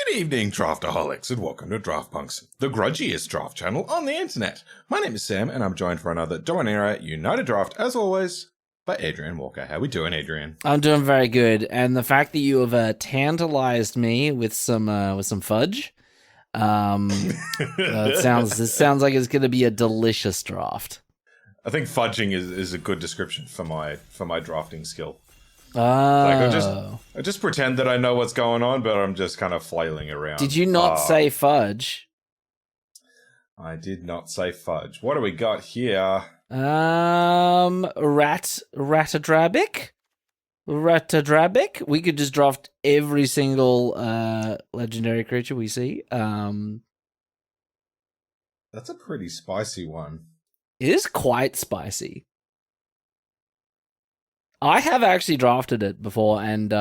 Good evening, Draftaholics, and welcome to Draft Punks, the grudgiest draft channel on the internet. My name is Sam, and I'm joined for another Dominaria United draft, as always, by Adrian Walker. How we doing, Adrian? I'm doing very good, and the fact that you have tantalized me with some fudge, this sounds like it's going to be a delicious draft. I think fudging is a good description for my drafting skill. Oh. Like I just pretend that I know what's going on, but I'm just kind of flailing around. Did you not say fudge? I did not say fudge. What do we got here? Ratadrabic. We could just draft every single legendary creature we see. That's a pretty spicy one. It is quite spicy. I have actually drafted it before, and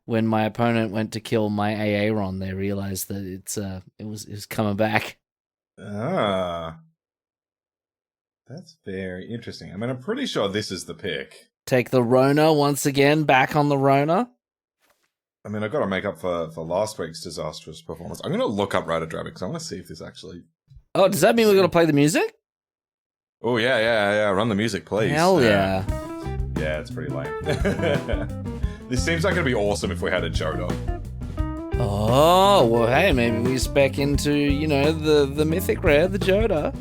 when my opponent went to kill my Aaron, they realized that it was coming back. Ah, that's very interesting. I mean, I'm pretty sure this is the pick. Take the Rona once again, back on the Rona. I mean, I've got to make up for last week's disastrous performance. I'm going to look up Ratadrabic because I want to see if this actually... Oh, does that mean we're going to play the music? Oh, yeah. Run the music, please. Hell yeah. Yeah, it's pretty lame. This seems like it'd be awesome if we had a Jodo. Oh, well, hey, maybe we spec into, the mythic rare, the Joda.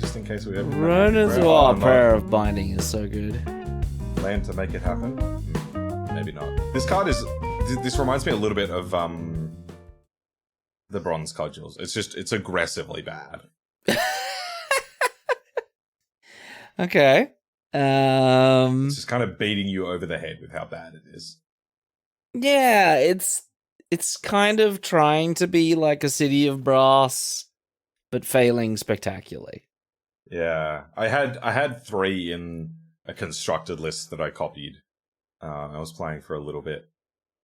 Just in case we ever... Rona's Prayer of Binding is so good. Land to make it happen? Maybe not. This card is... This reminds me a little bit of the Bronze Cudgels. It's aggressively bad. Okay. It's just kind of beating you over the head with how bad it is. Yeah, it's kind of trying to be like a City of Brass, but failing spectacularly. Yeah, I had 3 in a constructed list that I copied. I was playing for a little bit,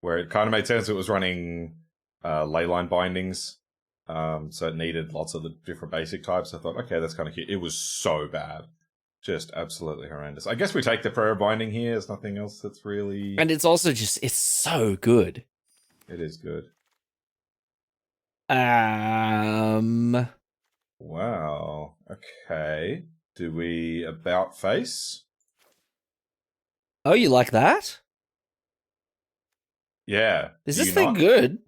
where it kind of made sense. It was running leyline bindings, so it needed lots of the different basic types. I thought, okay, that's kind of cute. It was so bad. Just absolutely horrendous. I guess we take the prayer binding here. There's nothing else that's really... And it's also it's so good. It is good. Wow. Okay. Do we about face? Oh, you like that? Yeah. Is this thing good?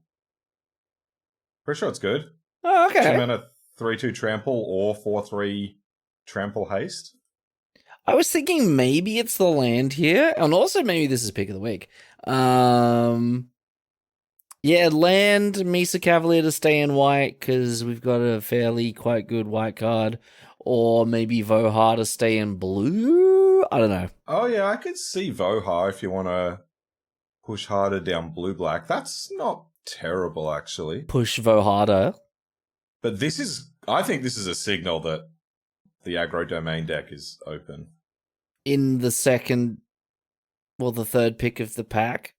Pretty sure it's good. Oh, okay. 2-mana 3/2 trample or 4/3 trample haste. I was thinking maybe it's the land here, and also maybe this is pick of the week. Yeah, land Misa Cavalier to stay in white because we've got a fairly quite good white card, or maybe Vohar to stay in blue. I don't know. Oh yeah, I could see Vohar if you want to push harder down blue-black. That's not terrible, actually. Push Voharder. But I think this is a signal that the aggro domain deck is open. In the the third pick of the pack?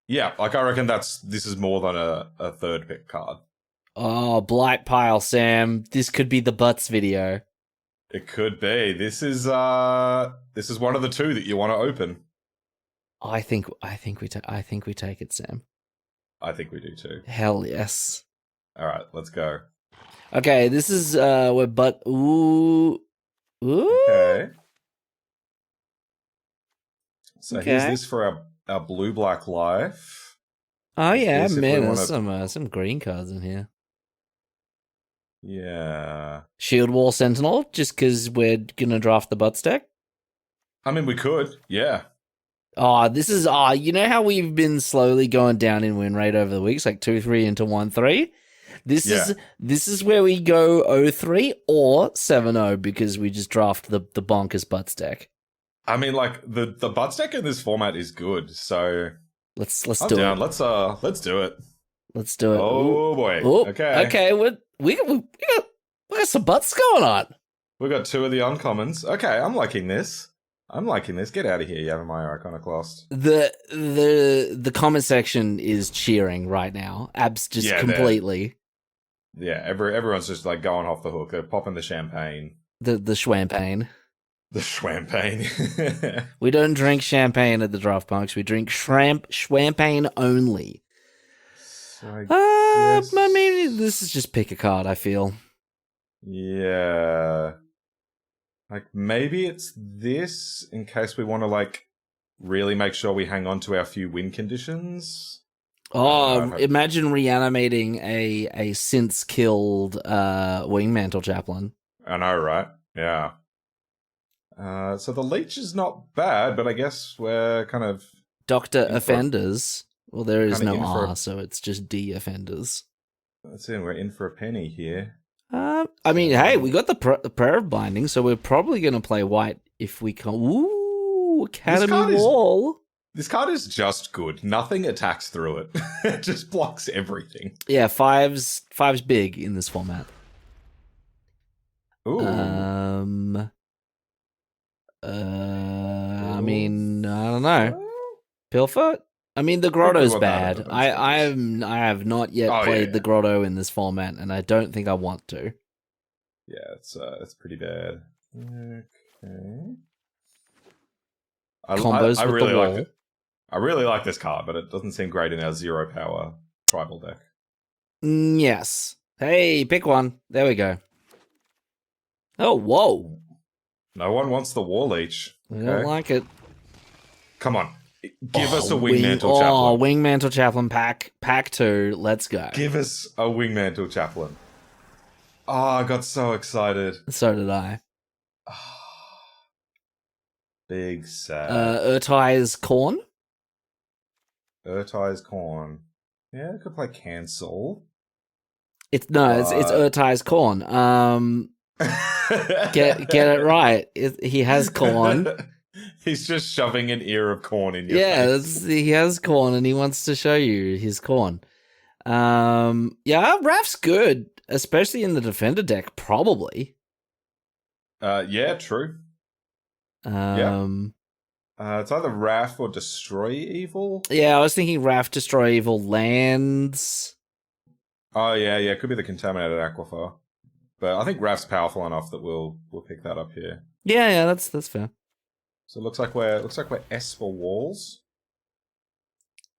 Yeah, I reckon this is more than a third pick card. Oh, Blight Pile, Sam. This could be the BUTTS video. It could be. This is one of the 2 that you want to open. I think we take it, Sam. I think we do too. Hell yes. All right, let's go. Okay, this is where ooh. Okay. So okay. Here's this for our blue-black life. Oh yeah, man, there's some green cards in here. Yeah. Shield Wall Sentinel, just because we're gonna draft the BUTTS deck. I mean, we could, yeah. Oh, this is you know how we've been slowly going down in win rate over the weeks, like 2-3 into 1-3. This is where we go 0-3 or 7-0 because we just draft the bonkers BUTTS deck. I mean, like the BUTTS deck in this format is good, so let's do it. Let's do it. Let's do it. Oh boy. Ooh. Okay. Okay. We got some BUTTS going on. We got 2 of the uncommons. Okay, I'm liking this. Get out of here, Yavimaya Iconoclast. The comment section is cheering right now. Completely. Yeah, everyone's just like going off the hook. They're popping the champagne. The champagne. The champagne. We don't drink champagne at the Draft Punks. We drink champagne only. So I guess... I mean, this is just pick a card, I feel. Yeah. Like, maybe it's this, in case we want to, like, really make sure we hang on to our few win conditions. Oh, imagine reanimating a since killed Wingmantle Chaplain. I know, right? Yeah. So the leech is not bad, but I guess we're kind of... Dr. Offenders. Well, there is no R, so it's just D Offenders. That's it, we're in for a penny here. I mean, hey, we got the Prayer of Binding, so we're probably going to play white if we can. Ooh, Academy Wall. This card is just good. Nothing attacks through it. It just blocks everything. Yeah, five's big in this format. Ooh. I mean, I don't know. Pilfer? I mean, the Grotto's bad. I have not yet played the Grotto in this format, and I don't think I want to. Yeah, it's pretty bad. Okay. Combos with really the wall. like it. I really like this card, but it doesn't seem great in our 0 power tribal deck. Yes. Hey, pick one. There we go. Oh, whoa. No one wants the War Leech. I don't like it. Come on. Give us a Wingmantle Chaplain. Oh, Wingmantle Chaplain pack 2. Let's go. Give us a Wingmantle Chaplain. Oh, I got so excited. So did I. Big sad. Urtai's Corn? Urtai's Corn. Yeah, I could play Cancel. It's Urtai's Corn. Get it right. He has corn. He's just shoving an ear of corn in your face. He has corn and he wants to show you his corn. Raf's good, especially in the defender deck, probably. Yeah, true. It's either Wrath or Destroy Evil. Yeah, I was thinking Wrath, Destroy Evil, lands. Oh yeah, it could be the Contaminated Aquifer. But I think Wrath's powerful enough that we'll pick that up here. Yeah, that's fair. So it looks like we're Esper Walls.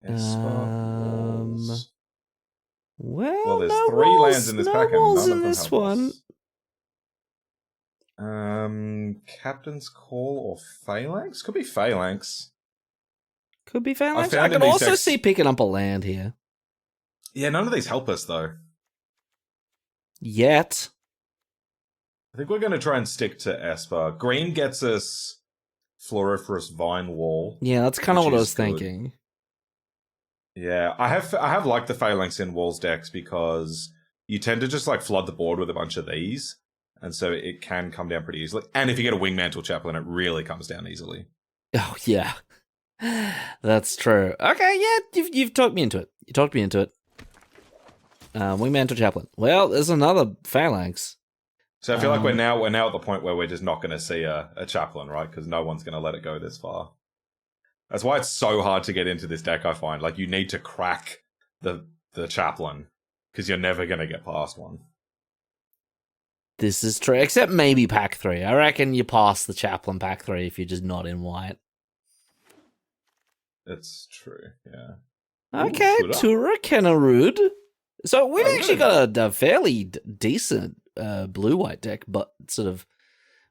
Walls. Well, there's no 3 walls, lands in this no pack, and walls none in of them this help one. Us. Captain's Call or Phalanx? Could be Phalanx. Could be Phalanx. I can also see picking up a land here. Yeah, none of these help us though. Yet. I think we're going to try and stick to Esper. Green gets us Floriferous Vine Wall. Yeah, that's kind of what I was thinking. Yeah, I have liked the Phalanx in Walls decks because you tend to just like flood the board with a bunch of these, and so it can come down pretty easily. And if you get a Wingmantle Chaplain, it really comes down easily. Oh yeah, that's true. Okay, yeah, you've talked me into it. You talked me into it. Wingmantle Chaplain. Well, there's another Phalanx. So I feel like we're now at the point where we're just not going to see a Chaplain, right? Because no one's going to let it go this far. That's why it's so hard to get into this deck, I find. Like, you need to crack the Chaplain, because you're never going to get past one. This is true, except maybe pack 3. I reckon you pass the Chaplain pack 3 if you're just not in white. It's true, yeah. Okay, Tura Kenarud. So we've actually got a fairly decent blue-white deck, but sort of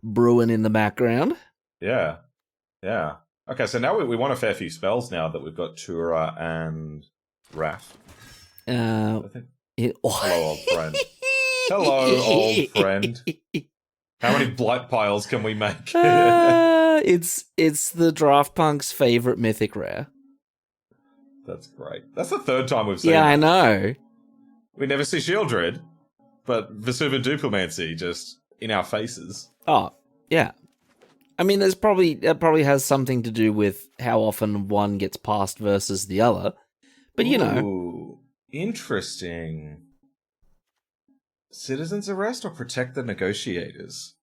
brewing in the background. Yeah. Okay, so now we want a fair few spells now that we've got Tura and Wrath. Hello, old friend. Hello, old friend. How many Blight Piles can we make? It's the Draft Punk's favorite mythic rare. That's great. That's the 3rd time we've seen it. I know. We never see Shieldred, but Vesuva Duplimancy just in our faces. Oh, yeah. I mean, that probably has something to do with how often one gets passed versus the other. But, you know. Ooh, interesting. Citizen's Arrest or Protect the Negotiators?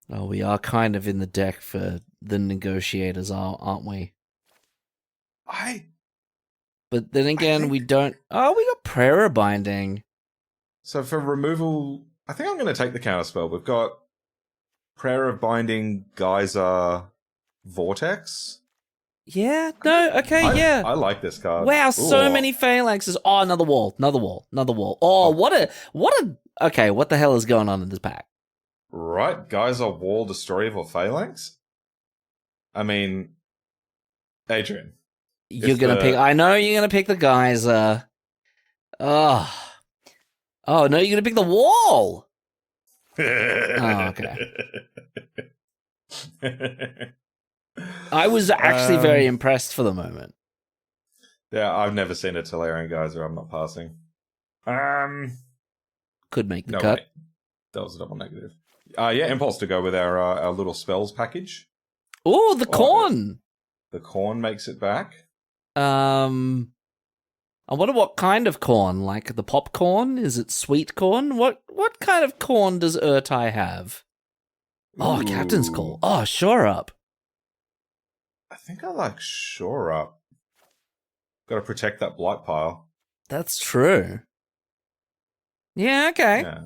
Oh, we are kind of in the deck for the Negotiators, aren't we? But then again, we don't... Oh, we got Prayer Binding. So for removal, I think I'm going to take the counterspell. We've got Prayer of Binding, Geyser, Vortex. Yeah, no, okay, yeah. I like this card. Wow, so Ooh. many phalanxes. Oh, another wall. Oh, okay, what the hell is going on in this pack? Right, guys are wall destroyer for phalanx? I mean, Adrian. You're gonna pick, I know you're gonna pick the geyser. Oh, no, you're gonna pick the wall. Oh, okay. I was actually very impressed for the moment. Yeah, I've never seen a Tolarian geyser. I'm not passing. Could make the cut. Wait. That was a double negative. Yeah, impulse to go with our little spells package. Oh, the corn. The corn makes it back. I wonder what kind of corn. Like the popcorn? Is it sweet corn? What kind of corn does Urtai have? Oh, Captain's Call. Oh, Shore Up. I think I like Shore Up. Got to protect that Blight Pile. That's true. Yeah, okay. Yeah.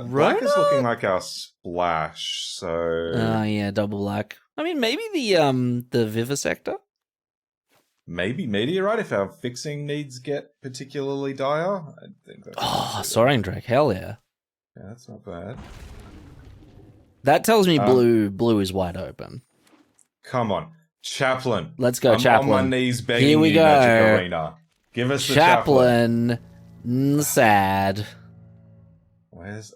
Black is looking like our splash, so... Oh, yeah, double black. I mean, maybe the Vivisector? Maybe Meteorite if our fixing needs get particularly dire. I think that's... Soaring Drake, hell yeah. Yeah, that's not bad. That tells me blue is wide open. Come on. Chaplain. Let's go, Chaplain. On my knees begging Here we you, go. Magic Arena. Give us the Chaplain. Sad. Where's...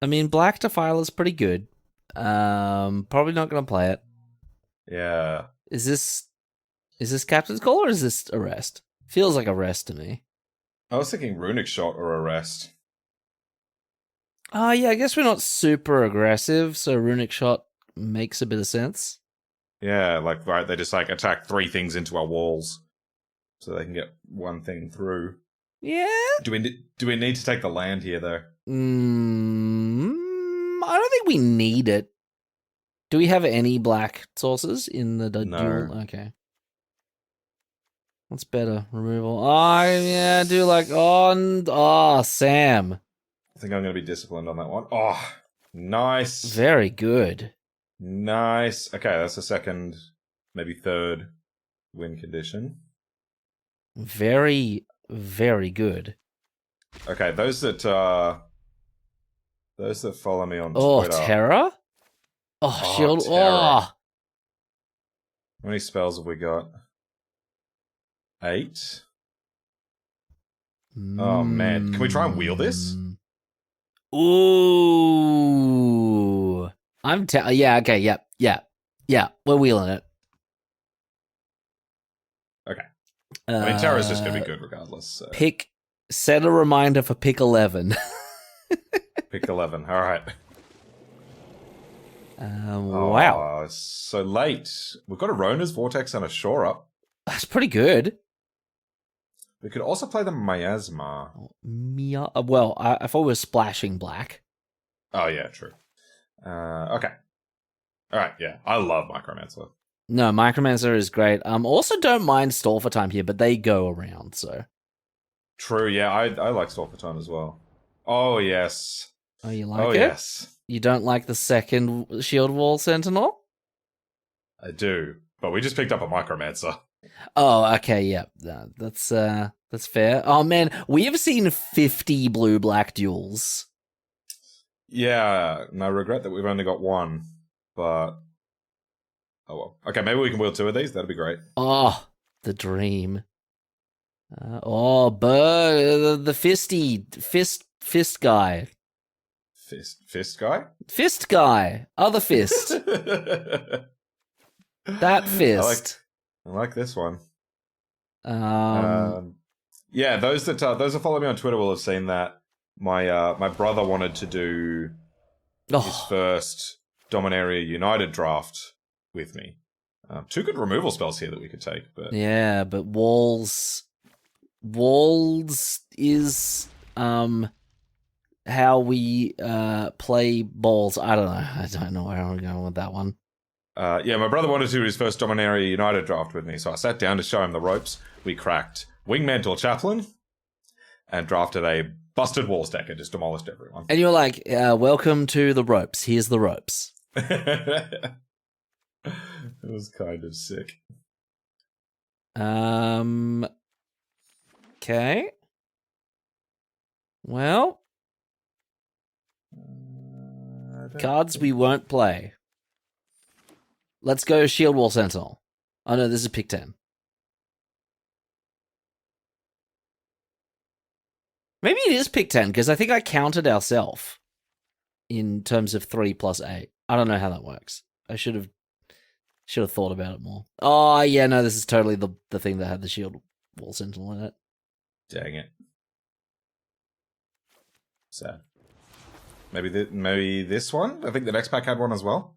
I mean, Black Defile is pretty good. Probably not going to play it. Yeah. Is this Captain's Call or is this Arrest? Feels like Arrest to me. I was thinking Runic Shot or Arrest. Oh, yeah, I guess we're not super aggressive, so Runic Shot makes a bit of sense. Yeah, like, right, they just, like, attack 3 things into our walls so they can get one thing through. Yeah? Do we need to take the land here, though? I don't think we need it. Do we have any black sources in the duel? No. Okay. What's better? Removal. Oh, yeah, I do like... Sam. I think I'm going to be disciplined on that one. Oh, nice. Very good. Nice. Okay, that's the second, maybe third win condition. Very, very good. Okay, those that follow me on Twitter. Oh, Terror? Oh, Shield. Terror. Oh. How many spells have we got? 8? Oh, man. Can we try and wheel this? Ooh. Yeah, okay, yep. Yeah, we're wheeling it. Okay. I mean, Terror's just going to be good regardless. So. Set a reminder for pick 11. Pick 11, alright. Wow. So late. We've got a Rona's Vortex and a Shore Up. That's pretty good. We could also play the Miasma. Well, I thought we were splashing black. Oh, yeah, true. Okay. Alright, yeah. I love Micromancer. No, Micromancer is great. Also don't mind Stall for Time here, but they go around, so. True, yeah. I like Stall for Time as well. Oh, yes. Oh, you like it? Oh, yes. You don't like the second Shield Wall Sentinel? I do, but we just picked up a Micromancer. Oh, okay, yeah. That's fair. Oh, man, we have seen 50 blue-black duels. Yeah, and I regret that we've only got one, but... Oh, well. Okay, maybe we can wheel 2 of these. That'd be great. Oh, the dream. The fist guy. Fist guy? Fist guy. Other fist. That fist. I like this one. Yeah, those that follow me on Twitter will have seen that my brother wanted to do his first Dominaria United draft with me. 2 good removal spells here that we could take, but yeah, but walls is how we play balls. I don't know where I'm going with that one. Yeah, my brother wanted to do his first Dominaria United draft with me, so I sat down to show him the ropes. We cracked Wingmantle Chaplain and drafted a busted Walls deck and just demolished everyone. And you're like, welcome to the ropes. Here's the ropes. It was kind of sick. Okay. Well, cards we won't play. Let's go Shield Wall Sentinel. Oh no, this is pick 10. Maybe it is pick 10 because I think I counted ourselves in terms of 3 plus 8. I don't know how that works. I should have thought about it more. Oh yeah, no, this is totally the thing that had the Shield Wall Sentinel in it. Dang it. Sad. Maybe this one? I think the next pack had one as well.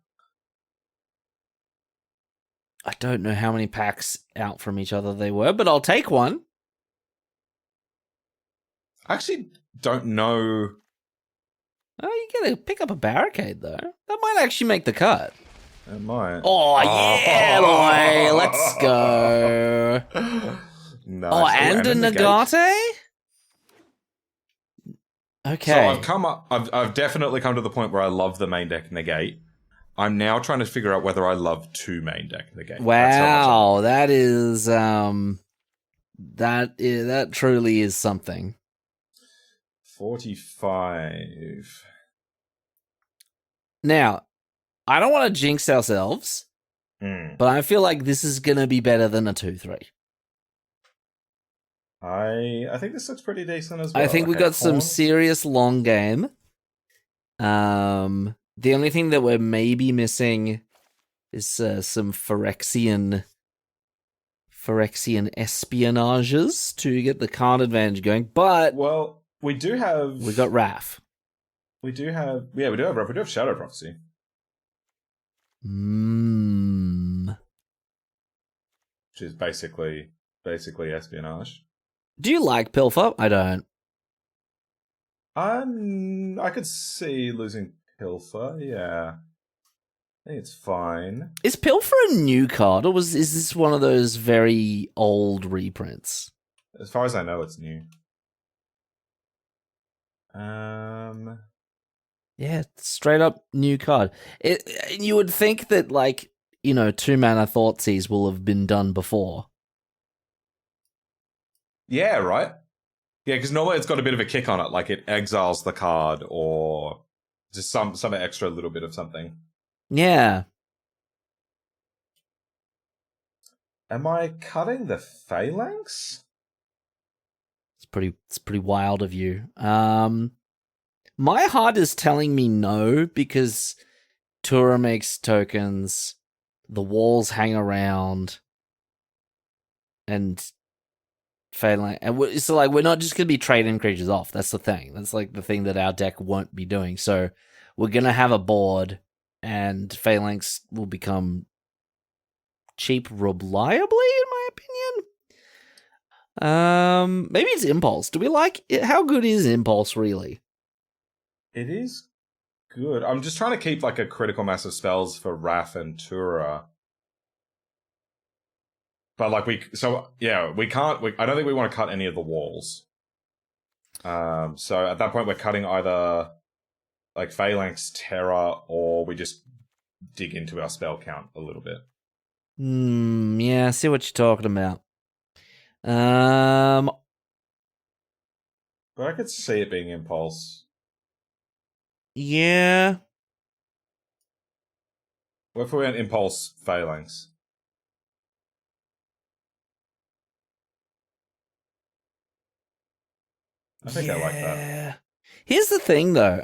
I don't know how many packs out from each other they were, but I'll take one. I actually don't know. Oh, you gotta pick up a barricade, though. That might actually make the cut. It might. Oh, yeah, boy. Let's go. Nice. Oh, and a Nagate? Okay. So I've definitely come to the point where I love the main deck Negate. I'm now trying to figure out whether I love 2 main deck Negate. Wow, that truly is something. 45. Now, I don't want to jinx ourselves, but I feel like this is going to be better than a 2-3. I think this looks pretty decent as well. I think we got some serious long game. The only thing that we're maybe missing is some Phyrexian espionages to get the card advantage going. But we got Wrath. We do have Wrath. We do have Shadow Prophecy. Which is basically espionage. Do you like Pilfer? I don't. I could see losing Pilfer, yeah. I think it's fine. Is Pilfer a new card, or is this one of those very old reprints? As far as I know, it's new. Yeah, straight up new card. You would think that, 2-mana Thoughtseize will have been done before. Yeah, right? Yeah, because normally it's got a bit of a kick on it, like it exiles the card or just some extra little bit of something. Yeah. Am I cutting the Phalanx? It's pretty wild of you. My heart is telling me no, because Tura makes tokens, the walls hang around, and Phalanx. And so, we're not just going to be trading creatures off. That's the thing. That's, the thing that our deck won't be doing. So, we're going to have a board, and Phalanx will become cheap reliably, in my opinion. Maybe it's Impulse. Do we like it? How good is Impulse, really? It is good. I'm just trying to keep, a critical mass of spells for Wrath and Tura. But, we can't, I don't think we want to cut any of the walls. So at that point, we're cutting either, Phalanx, Terra, or we just dig into our spell count a little bit. Yeah, I see what you're talking about. But I could see it being Impulse. Yeah. What if we went Impulse, Phalanx? I think I like that. Here's the thing, though.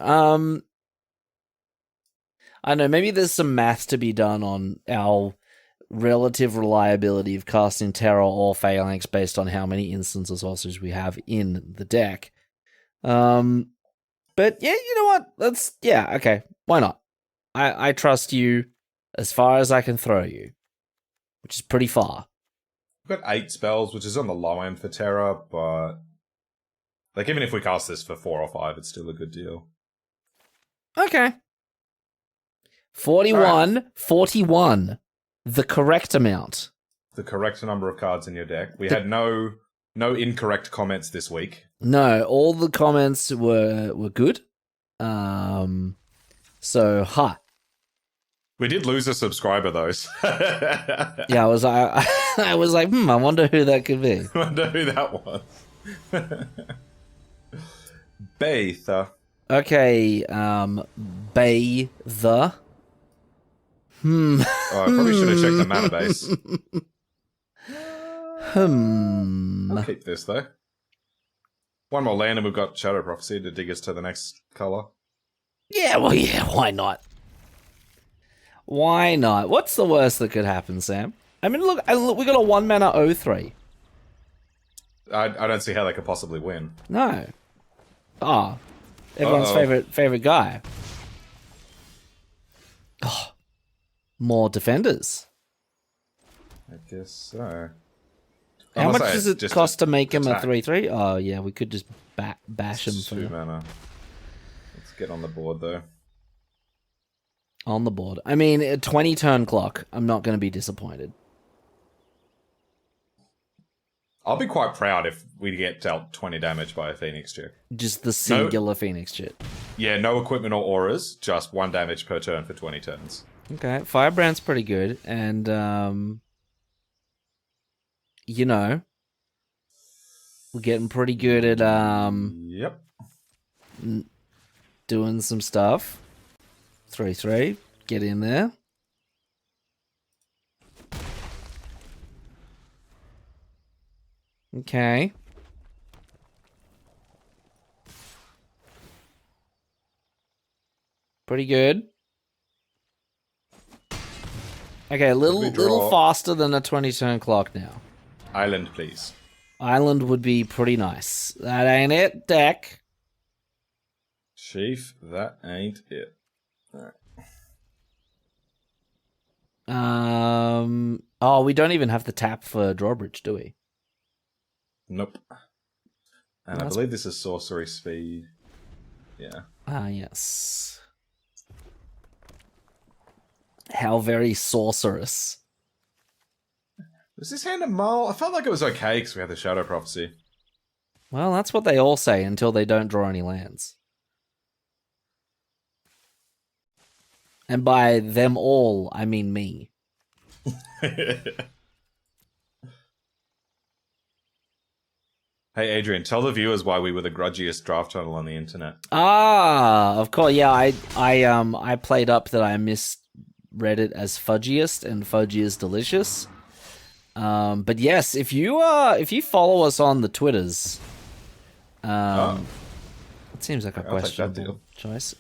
I know, maybe there's some math to be done on our relative reliability of casting Terror or Phalanx based on how many instants or sorceries we have in the deck. But yeah, you know what? Okay. Why not? I trust you as far as I can throw you, which is pretty far. We've got 8 spells, which is on the low end for Terra, but even if we cast this for 4 or 5, it's still a good deal. Okay. 41, right. 41. The correct amount. The correct number of cards in your deck. We had no incorrect comments this week. No, all the comments were good. So, We did lose a subscriber, though. Yeah, I was like, I wonder who that could be. I wonder who that was. Bather. Okay, Bay the. Oh, I probably should have checked the mana base. I'll keep this, though. One more land and we've got Shadow Prophecy to dig us to the next colour. Yeah, well, yeah, why not? Why not? What's the worst that could happen, Sam? I mean, look, we got a 1-mana 0/3. I don't see how they could possibly win. No. Ah, everyone's favorite guy. Oh, more defenders. I guess so. How much does it cost to make him a 3/3? Oh, yeah, we could just bash him for 2 mana. Let's get on the board, though. On the board. I mean, a 20 turn clock. I'm not going to be disappointed. I'll be quite proud if we get dealt 20 damage by a Phoenix Chick. Just the singular Phoenix Chick. Yeah, no equipment or auras, just 1 damage per turn for 20 turns. Okay, Firebrand's pretty good, and you know, we're getting pretty good at Yep. doing some stuff. 3/3, get in there. Okay. Pretty good. Okay, a little faster than a 20 turn clock now. Island, please. Island would be pretty nice. That ain't it, Deck. Chief, that ain't it. Alright. Oh, we don't even have the tap for Drawbridge, do we? Nope. And I believe this is sorcery speed. Yeah. Ah, yes. How very sorcerous. Was this hand a mole? I felt like it was okay because we had the Shadow Prophecy. Well, that's what they all say until they don't draw any lands. And by them all, I mean me. Hey, Adrian, tell the viewers why we were the grudgiest draft tunnel on the internet. Ah, of course, yeah. I played up that I misread it as fudgiest, and fudgy is delicious. But yes, if you follow us on the Twitters, it seems like a questionable choice.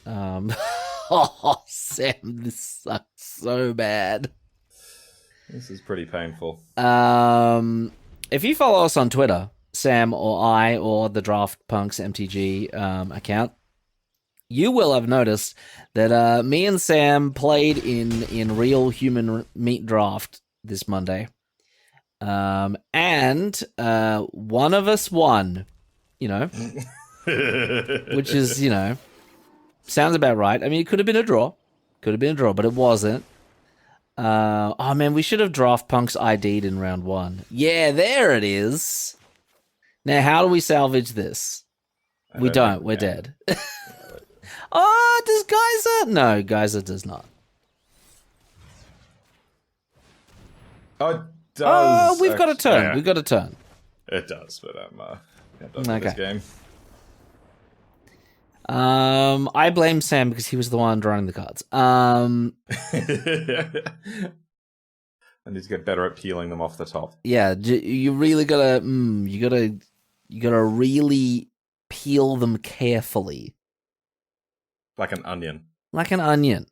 Oh, Sam, this sucks so bad. This is pretty painful. If you follow us on Twitter, Sam or I or the Draft Punks MTG account, you will have noticed that me and Sam played in real human meat draft this Monday. And one of us won, you know, which is, you know, sounds about right. I mean, it could have been a draw. But it wasn't. Oh, man, we should have Draft Punks ID'd in round 1. Yeah, there it is. Now, how do we salvage this? We don't. We're dead. Oh, does Geyser? No, Geyser does not. Oh, it does. Oh, we've got a turn. Yeah. We've got a turn. It does, but I'm done with this game. I blame Sam because he was the one drawing the cards. I need to get better at peeling them off the top. Yeah, you really gotta, you gotta really peel them carefully, like an onion. Like an onion.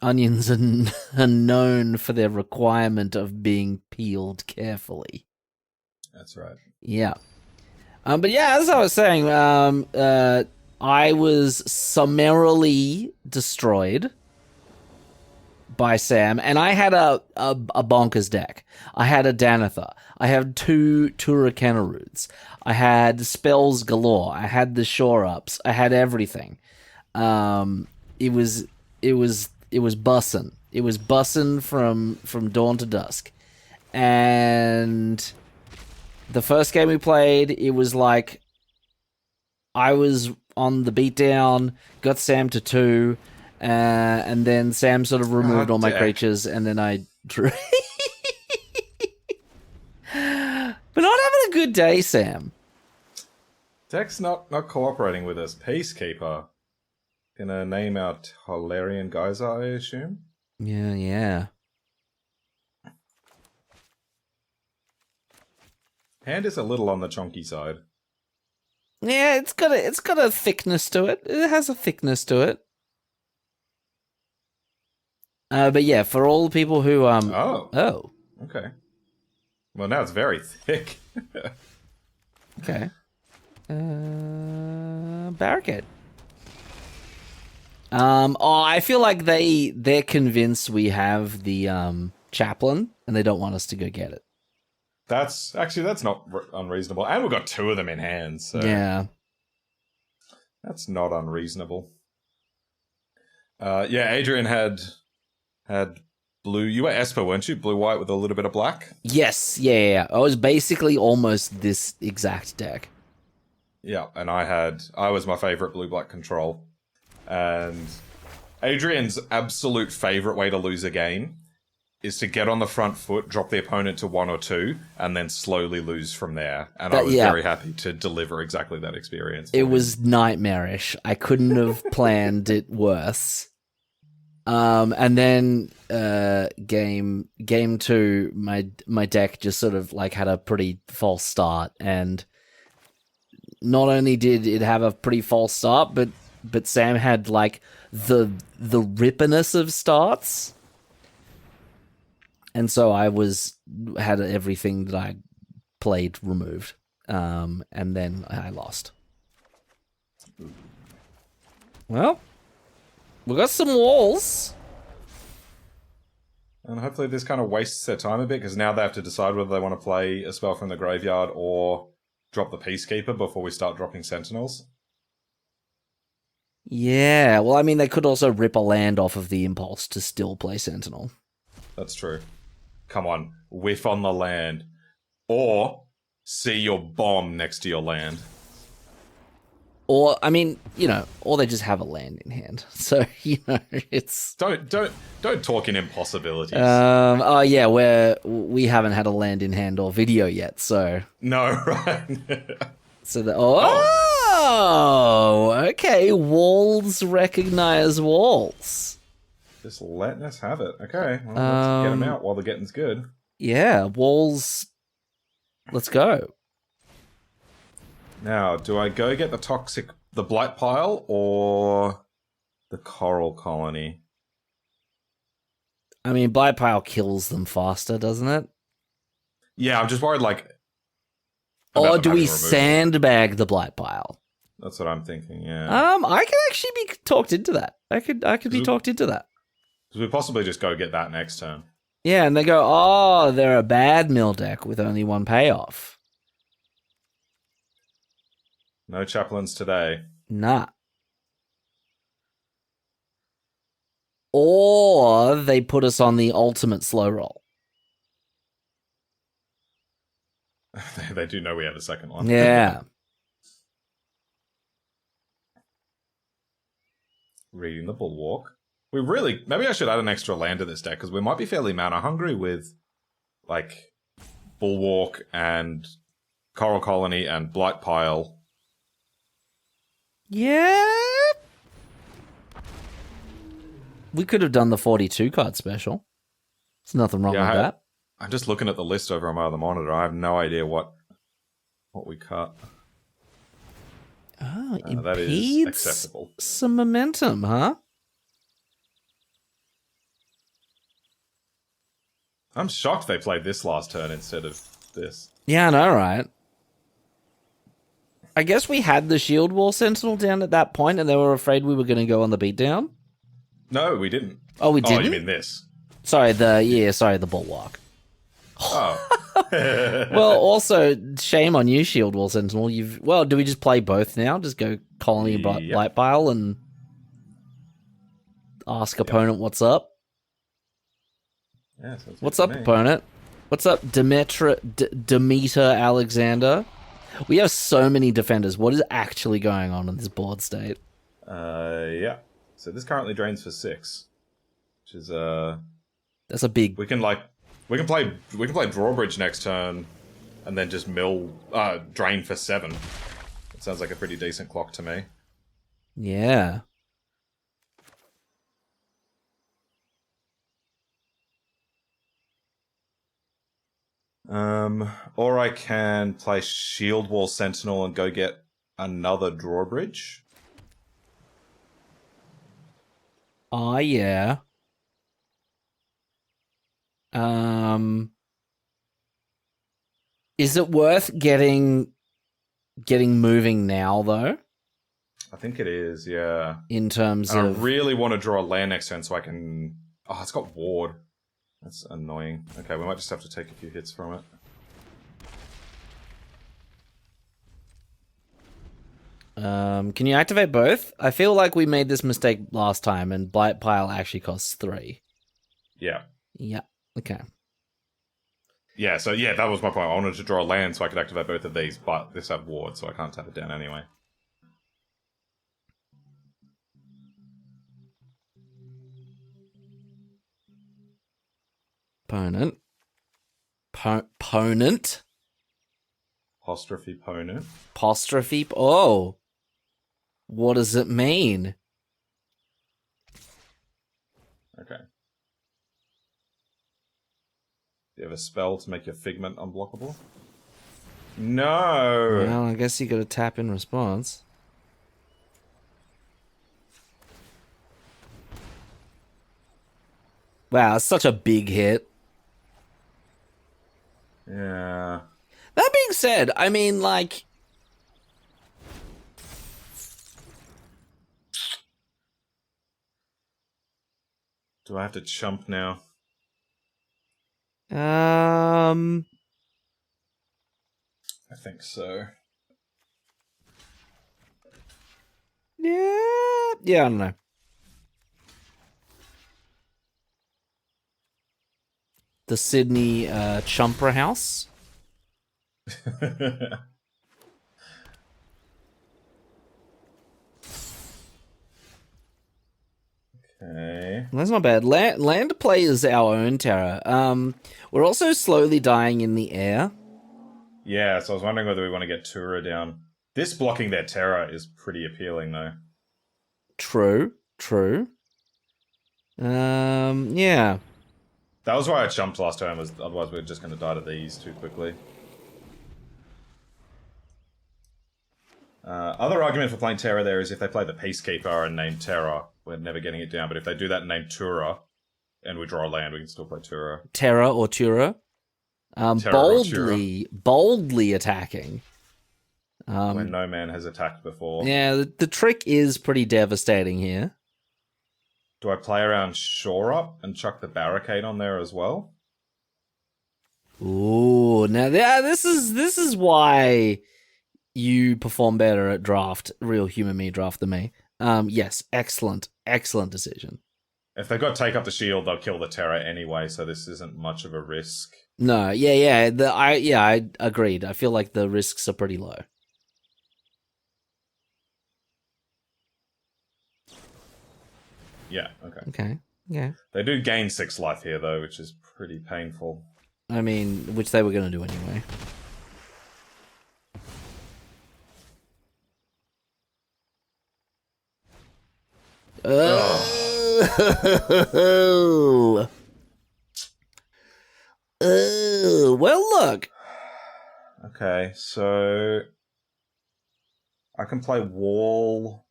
Onions are known for their requirement of being peeled carefully. That's right. Yeah. But yeah, as I was saying, I was summarily destroyed by Sam, and I had a bonkers deck. I had a Danitha. I had 2 Turricanaroots. I had spells galore. I had the shore ups. I had everything. It was bussin'. It was bussin' from dawn to dusk. And the first game we played, it was like I was on the beatdown, got Sam to 2, And then Sam sort of removed all my Deck. creatures, and then I drew. We're not having a good day, Sam. Deck's not cooperating with us. Peacekeeper. Gonna name our Tolarian Geyser, I assume? Yeah. Hand is a little on the chonky side. Yeah, it's got a thickness to it. It has a thickness to it. But yeah, for all the people who Oh. Okay. Well, now it's very thick. Okay. Barricade. I feel like they're convinced we have the chaplain, and they don't want us to go get it. That's not unreasonable, and we've got 2 of them in hand. So Yeah. that's not unreasonable. Adrian had blue. You were Esper, weren't you? Blue-white with a little bit of black? Yes, yeah. I was basically almost this exact deck. Yeah, and I was my favorite blue-black control. And Adrian's absolute favorite way to lose a game is to get on the front foot, drop the opponent to 1 or 2, and then slowly lose from there. And I was very happy to deliver exactly that experience. It was nightmarish. I couldn't have planned it worse. And then game 2, my deck just sort of like had a pretty false start, and not only did it have a pretty false start, but Sam had like the rippiness of starts, and so I had everything that I played removed, and then I lost. Well. We got some walls. And hopefully this kind of wastes their time a bit, because now they have to decide whether they want to play a spell from the graveyard or drop the Peacekeeper before we start dropping Sentinels. Yeah, well, I mean, they could also rip a land off of the Impulse to still play Sentinel. That's true. Come on, whiff on the land. Or see your bomb next to your land. Or, I mean, or they just have a land in hand. So, it's... Don't talk in impossibilities. we haven't had a land in hand or video yet, so... No, right? Okay, walls recognize walls. Just letting us have it. Okay, well, let's get them out while the getting's good. Yeah, walls... Let's go. Now, do I go get the Blight Pile or the Coral Colony? I mean, Blight Pile kills them faster, doesn't it? Yeah, I'm just worried, like... Or do we sandbag the Blight Pile? That's what I'm thinking, yeah. I could actually be talked into that. I could be talked into that. Because we possibly just go get that next turn. Yeah, and they go, they're a bad mill deck with only 1 payoff. No chaplains today. Nah. Or they put us on the ultimate slow roll. They do know we have a second one. Yeah. Reading the Bulwark. Maybe I should add an extra land to this deck, because we might be fairly mana hungry with, like, Bulwark and Coral Colony and Blight Pile. Yeah. We could have done the 42 card special. There's nothing wrong with that. I'm just looking at the list over on my other monitor. I have no idea what we cut. Oh, that is acceptable. Some momentum, huh? I'm shocked they played this last turn instead of this. Yeah, I know, right? I guess we had the Shield Wall Sentinel down at that point, and they were afraid we were going to go on the beatdown. No, we didn't. Oh, we didn't? Oh, you mean this? Sorry, the Bulwark. Oh. Well, also, shame on you, Shield Wall Sentinel. Do we just play both now? Just go Colony and Blight Pile and ask opponent what's up? Yeah, what's up, opponent? What's up, Demeter Alexander? We have so many defenders. What is actually going on in this board state? Yeah. So this currently drains for 6, which is That's a big. we can play Drawbridge next turn, and then just drain for 7. It sounds like a pretty decent clock to me. Yeah. Or I can play Shield Wall Sentinel and go get another Drawbridge. Oh, yeah. Is it worth getting moving now, though? I think it is, yeah. In terms and of... I really want to draw a land next turn so I can... Oh, it's got Ward. That's annoying. Okay, we might just have to take a few hits from it. Can you activate both? I feel like we made this mistake last time, and Blight Pile actually costs 3. Yeah. Yeah, okay. Yeah, so yeah, that was my point. I wanted to draw a land so I could activate both of these, but this had Ward, so I can't tap it down anyway. Ponent. Ponent? Apostrophe Ponent. Apostrophe? Oh. What does it mean? Okay. Do you have a spell to make your Figment unblockable? No! Well, I guess you gotta tap in response. Wow, it's such a big hit. Yeah. That being said, I mean, like... Do I have to chump now? I think so. Yeah, I don't know. The Sydney Chumpra House. Okay. That's not bad. Land to play is our own terror. We're also slowly dying in the air. Yeah, so I was wondering whether we want to get Tura down. This blocking their Terra is pretty appealing, though. True. Yeah. That was why I jumped last time, was otherwise we are just going to die to these too quickly. Other argument for playing Terra there is if they play the Peacekeeper and name Terra, we're never getting it down. But if they do that and name Tura, and we draw a land, we can still play Tura. Terra or Tura. Boldly attacking. When no man has attacked before. Yeah, the trick is pretty devastating here. Do I play around Shore Up and chuck the Barricade on there as well? Ooh, now this is why you perform better at draft, real human me draft than me. Yes, excellent decision. If they got Take Up the Shield, they'll kill the Terra anyway, so this isn't much of a risk. No, yeah, I agreed. I feel like the risks are pretty low. Yeah, okay. Okay, yeah. They do gain 6 life here, though, which is pretty painful. I mean, which they were going to do anyway. Oh. Well, look. Okay, so I can play Wall,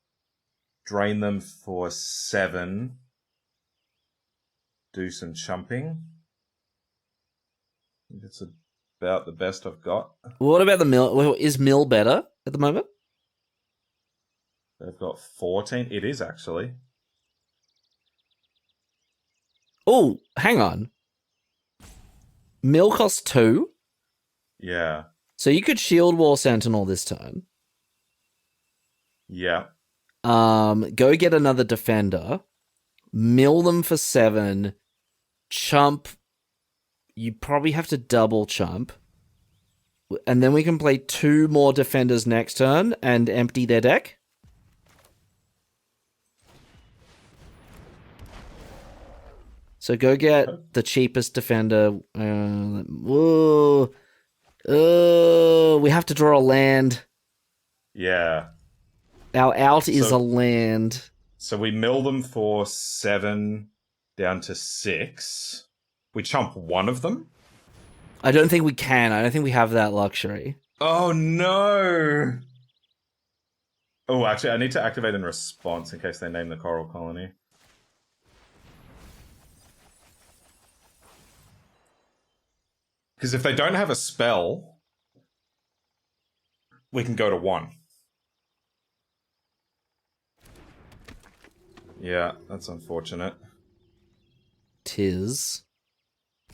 drain them for 7, do some chumping. I think it's about the best I've got. What about the mill? Is mill better at the moment? They've got 14. It is, actually. Oh, hang on. Mill costs 2. Yeah. So you could Shield Wall Sentinel this turn. Yeah. Go get another defender. Mill them for 7. Chump. You probably have to double chump. And then we can play 2 more defenders next turn and empty their deck. So go get the cheapest defender. We have to draw a land. Yeah. Our out is a land. So we mill them for 7 down to 6. We chump one of them? I don't think we can. I don't think we have that luxury. Oh, no! Oh, actually, I need to activate in response in case they name the Coral Colony. Because if they don't have a spell, we can go to 1. Yeah, that's unfortunate. Tis.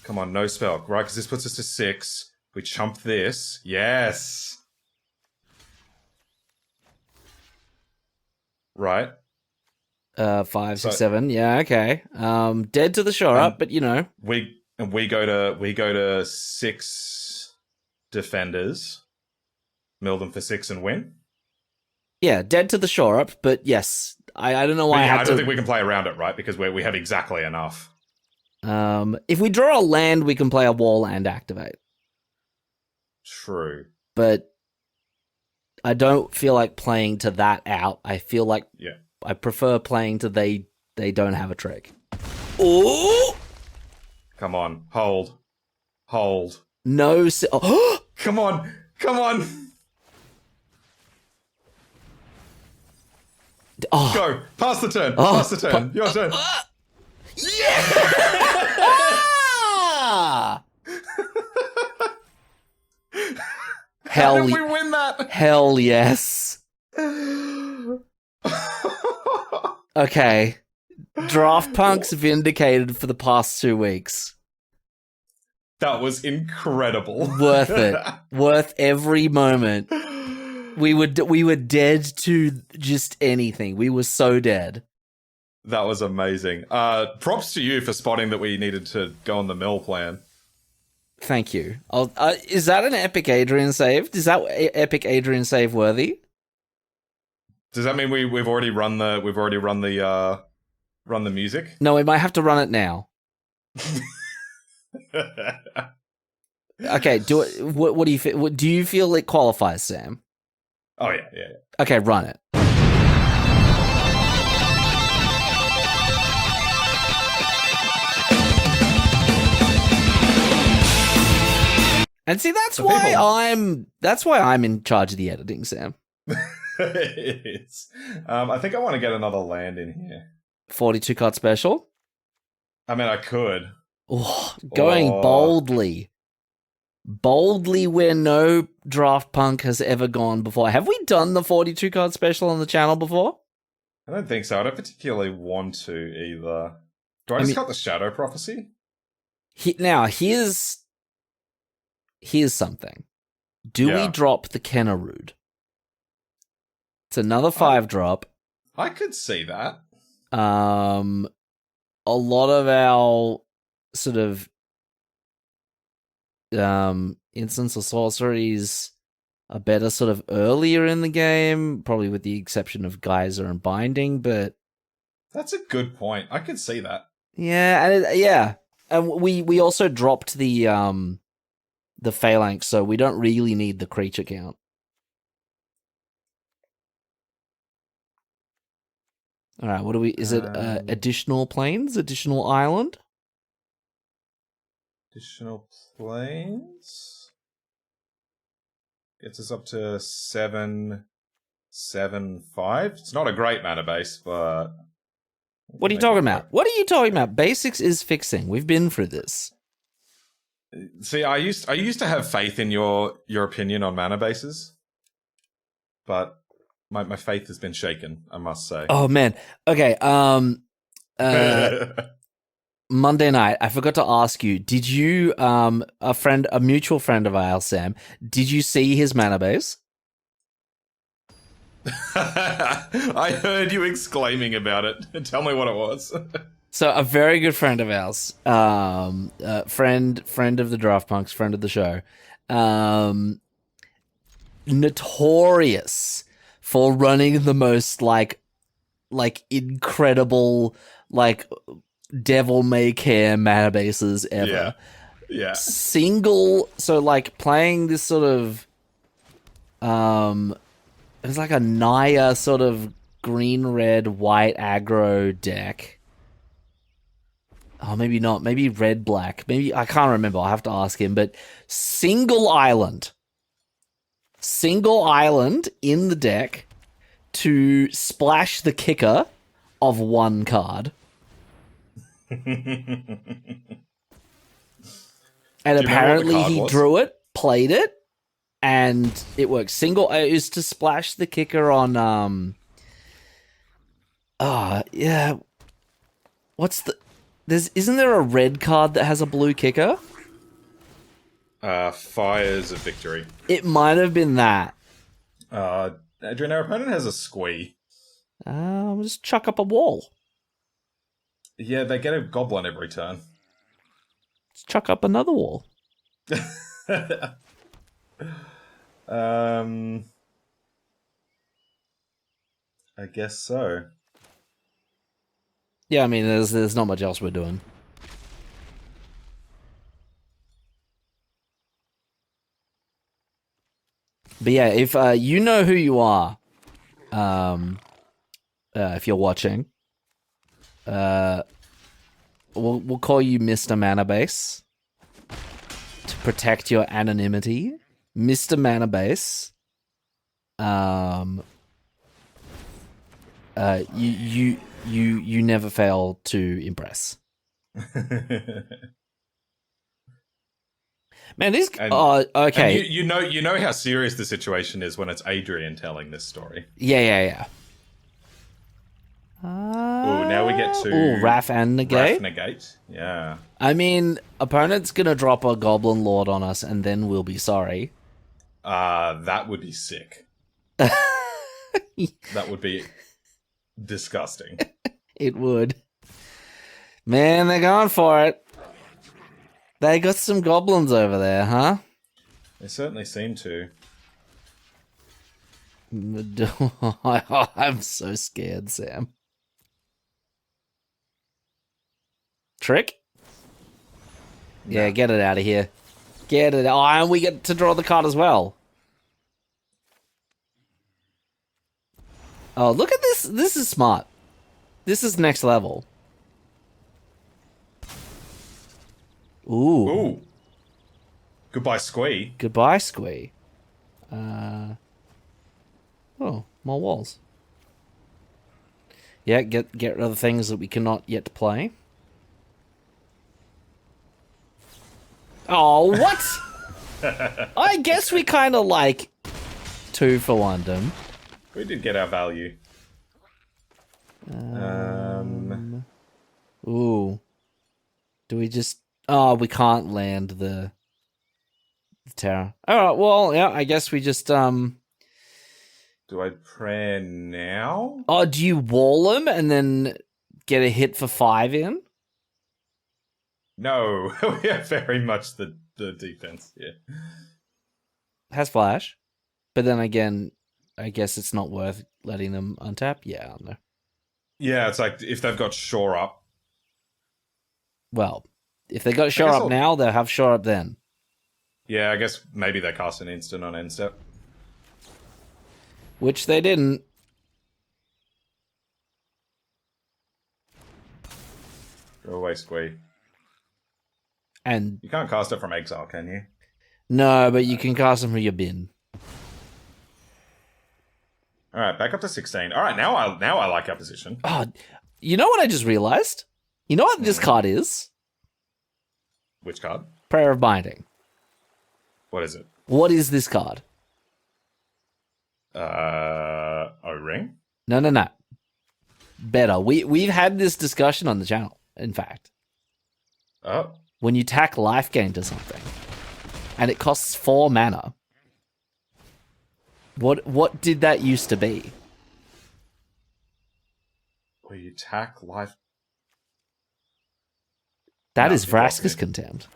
Come on, no spell. Right, because this puts us to 6. We chump this. Yes! Right. 5, 6, 7. Yeah, okay. Dead to the shore up, but you know. We go to 6 defenders, mill them for 6 and win. Yeah, dead to the shore up, but yes. I don't know why I don't think we can play around it, right? Because we have exactly enough. If we draw a land, we can play a wall and activate. True. But I don't feel like playing to that out. I feel like I prefer playing to they don't have a trick. Oh! Come on. Hold. No. Oh! Come on. Oh. Go. Pass the turn. Your turn. Yeah! How did we win that? Hell yes. Okay. Draft Punk's vindicated for the past 2 weeks. That was incredible. Worth it. Worth every moment. We were dead to just anything. We were so dead. That was amazing. Props to you for spotting that we needed to go on the mill plan. Thank you. Is that an epic Adrian save? Is that epic Adrian save worthy? Does that mean we've already run the music? No, we might have to run it now. Okay. What do you feel? Do you feel it qualifies, Sam? Oh yeah. Okay, run it. And see, that's why I'm in charge of the editing, Sam. It is. I think I want to get another land in here. 42 card special. I mean, I could. Going boldly where no draft punk has ever gone before. Have we done the 42 card special on the channel before? I don't think so. I don't particularly want to either. Do I just cut the Shadow Prophecy? Here's something. Do we drop the Kennerud? It's another 5-drop. I could see that. A lot of our sort of instants or sorceries are better sort of earlier in the game, probably with the exception of Geyser and Binding, but that's a good point. I could see that. Yeah, and we also dropped the Phalanx, so we don't really need the creature count. All right, what do we? Is it additional planes, additional island? Additional planes gets us up to 7, 7, 5. It's not a great mana base, but what are you talking about? What are you talking about? Basics is fixing. We've been through this. See, I used to have faith in your opinion on mana bases, but my faith has been shaken, I must say. Oh man. Okay. Monday night, I forgot to ask you, did you a mutual friend of ours, Sam, did you see his mana base? I heard you exclaiming about it. Tell me what it was. So a very good friend of ours, friend of the Draft Punks, friend of the show, notorious for running the most like incredible devil may care mana bases ever. Yeah. Single, so like playing this sort of it's like a Naya sort of green, red, white aggro deck. Oh, maybe not. Maybe red, black. Maybe I can't remember. I'll have to ask him. But single island in the deck to splash the kicker of one card. And apparently he drew it, played it, and it works. Single is to splash the kicker on yeah. What's the isn't there a red card that has a blue kicker? Fires of Victory. It might have been that. Adrian, our opponent has a squee. We'll just chuck up a wall. Yeah, they get a goblin every turn. Let's chuck up another wall. I guess so. Yeah, I mean, there's not much else we're doing. But yeah, if you know who you are, if you're watching, we'll call you Mr. Manabase to protect your anonymity. Mr. Manabase. You never fail to impress. Man, this. Okay. And you know how serious the situation is when it's Adrian telling this story. Yeah. Now we get to Wrath and Negate. Wrath Negate. Yeah. I mean, opponent's gonna drop a Goblin Lord on us, and then we'll be sorry. That would be sick. That would be disgusting. It would. Man, they're going for it. They got some goblins over there, huh? They certainly seem to. I'm so scared, Sam. Trick? Yeah, get it out of here. Get it. Oh, and we get to draw the card as well. Oh, look at this. This is smart. This is next level. Ooh. Goodbye, Squee. Goodbye, Squee. Oh, more walls. Yeah, get other things that we cannot yet play. Oh, what? I guess we kind of like 2 for 1 them. We did get our value. Ooh. Do we just... Oh, we can't land the terror. Alright, well, yeah, I guess we just, Do I pray now? Oh, do you wall them and then get a hit for 5 in? No, we are very much the defense, yeah. Has flash. But then again, I guess it's not worth letting them untap. Yeah, I don't know. Yeah, it's like if they've got shore up. Well, if they got shore up now, they'll have shore up then. Yeah, I guess maybe they cast an instant on end step. Which they didn't. Go away, Squee. And you can't cast it from exile, can you? No, but you can cast them from your bin. All right, back up to 16. All right, now I like our position. Oh, you know what I just realized? You know what this card is? Which card? Prayer of Binding. What is it? What is this card? O-Ring? No. Better. We've had this discussion on the channel, in fact. Oh. When you tack life gain to something, and it costs 4 mana, what did that used to be? Where you tack life... That is Vraska's Contempt.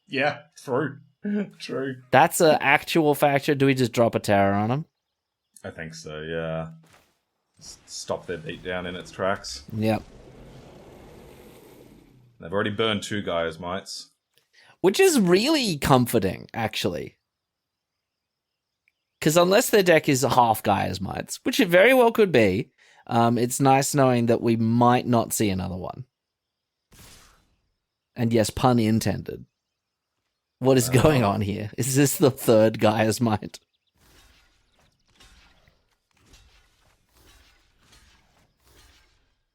Yeah, true. True. That's an actual factor. Do we just drop a terror on him? I think so, yeah. Stop their beatdown in its tracks. Yep. They've already burned 2 Gaia's Mites. Which is really comforting, actually. Because unless their deck is half Gaia's Mites, which it very well could be, it's nice knowing that we might not see another one. And yes, pun intended. What is going on here? Is this the 3rd Gaia's Mite?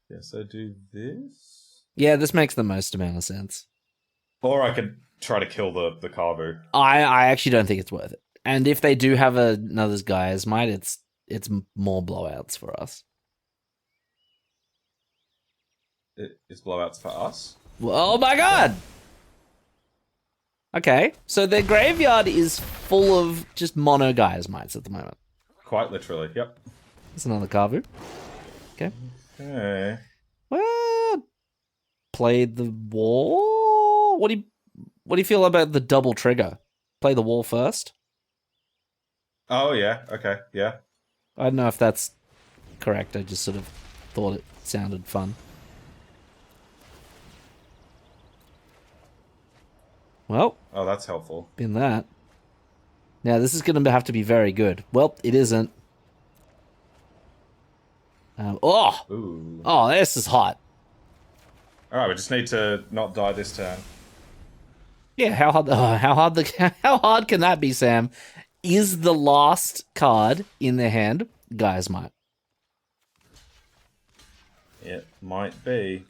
Yes, I do this. Yeah, this makes the most amount of sense. Or I could try to kill the Kavu. I actually don't think it's worth it. And if they do have another Gaia's Mite, it's more blowouts for us. It's blowouts for us? Oh my god! Okay, so their graveyard is full of just mono Gaia's Mites at the moment. Quite literally, yep. There's another Kavu. Okay. Okay. Well, played the wall. What do you feel about the double trigger? Play the wall first. Oh yeah, okay, yeah. I don't know if that's correct. I just sort of thought it sounded fun. Well, Oh, that's helpful. been that. Now this is going to have to be very good. Well, it isn't. Ooh. Oh, this is hot. Alright, we just need to not die this turn. Yeah, how hard can that be, Sam? Is the last card in their hand Gaia's Mite? It might be.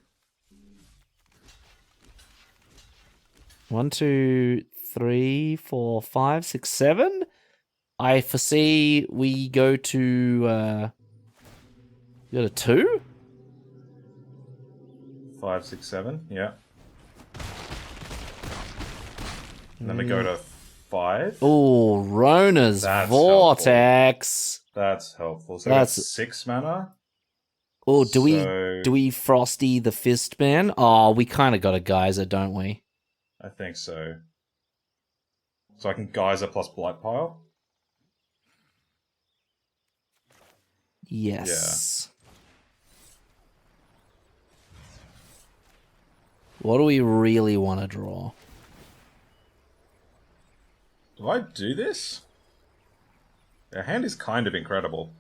1, 2, 3, 4, 5, 6, 7. I foresee we go to 2. 5, 6, 7, yeah. And then we go to 5. Oh, Rona's That's Vortex. That's helpful. So That's- that's 6 mana. Oh, do So- we Frosty the Fistman? Oh, we kind of got a Geyser, don't we? I think so. So I can Geyser plus Blight Pile. Yes. What do we really want to draw? Do I do this? Their hand is kind of incredible.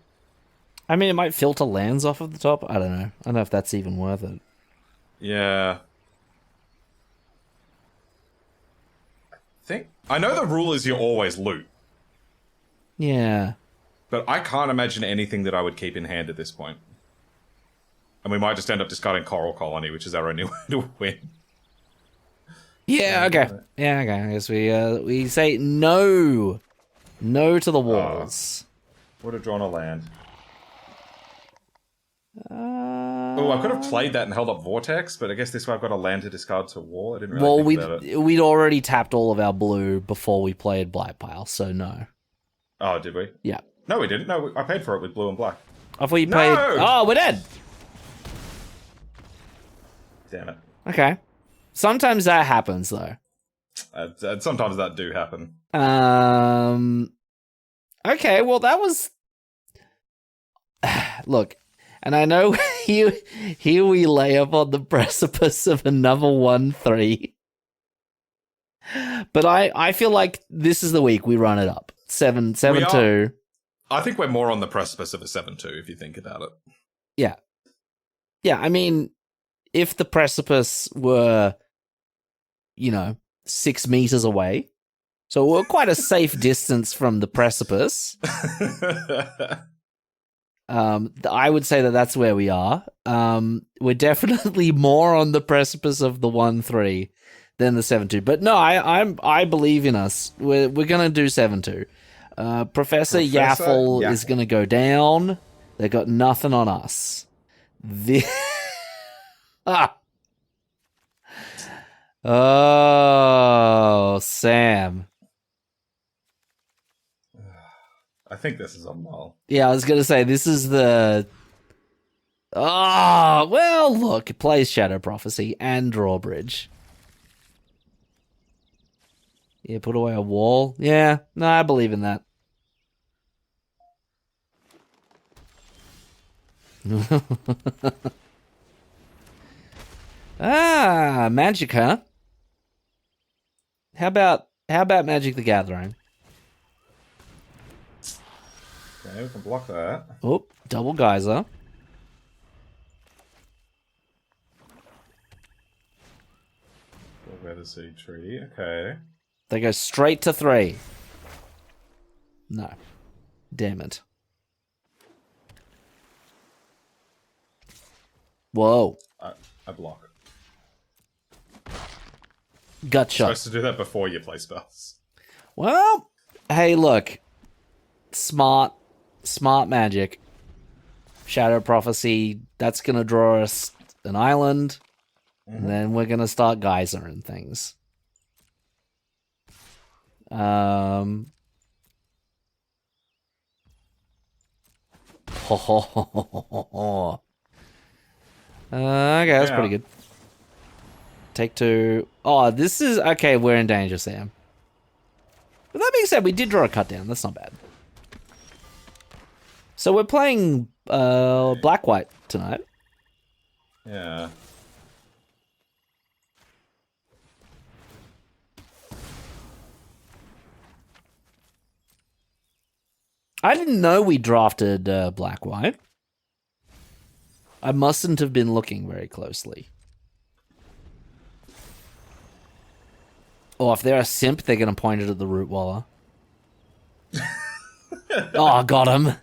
I mean, it might filter lands off of the top. I don't know. I don't know if that's even worth it. Yeah. I know the rule is you always loot, Yeah. but I can't imagine anything that I would keep in hand at this point. And we might just end up discarding Coral Colony, which is our only way to win. Yeah, okay. Yeah, okay. I guess we say no. No to the walls. Would have drawn a land. Oh, I could have played that and held up Vortex, but I guess this way I've got a land to discard to wall. I didn't really Well, think about it. we'd already tapped all of our blue before we played Blight Pile, so no. Oh, did we? Yeah. No, we didn't. No, I paid for it with blue and black. I thought you played... No! Oh, we're dead! Damn it. Okay. Sometimes that happens, though. Sometimes that do happen. Okay, well, that was... Look, and I know here we lay up on the precipice of another 1-3. But I feel like this is the week we run it up. 7-2. I think we're more on the precipice of a 7-2, if you think about it. Yeah. Yeah, I mean, if the precipice were, 6 meters away, so we're quite a safe distance from the precipice, I would say that that's where we are. We're definitely more on the precipice of the 1-3 than the 7-2. But no, I believe in us. We're gonna do 7-2. Professor Yaffle is gonna go down. They got nothing on us. Oh, Sam. I think this is on Null. Yeah, I was going to say, this is the... Oh, well, look, it plays Shadow Prophecy and Drawbridge. Yeah, put away a wall. Yeah, no, I believe in that. Magic, huh? How about Magic the Gathering? Okay, we can block that. Oh, double geyser. Where to see tree? Okay. They go straight to 3. No. Damn it. Whoa. I block. Gut shot. Supposed to do that before you play spells. Well, hey, look. Smart Magic. Shadow Prophecy. That's going to draw us an island. And then we're going to start geyser and things. Okay, that's pretty good. Take 2. Oh, this is... Okay, we're in danger, Sam. But that being said, we did draw a cut down. That's not bad. So we're playing black-white tonight. Yeah. I didn't know we drafted black-white. I mustn't have been looking very closely. Oh, if they're a simp, they're going to point it at the Root Waller. Oh, got him.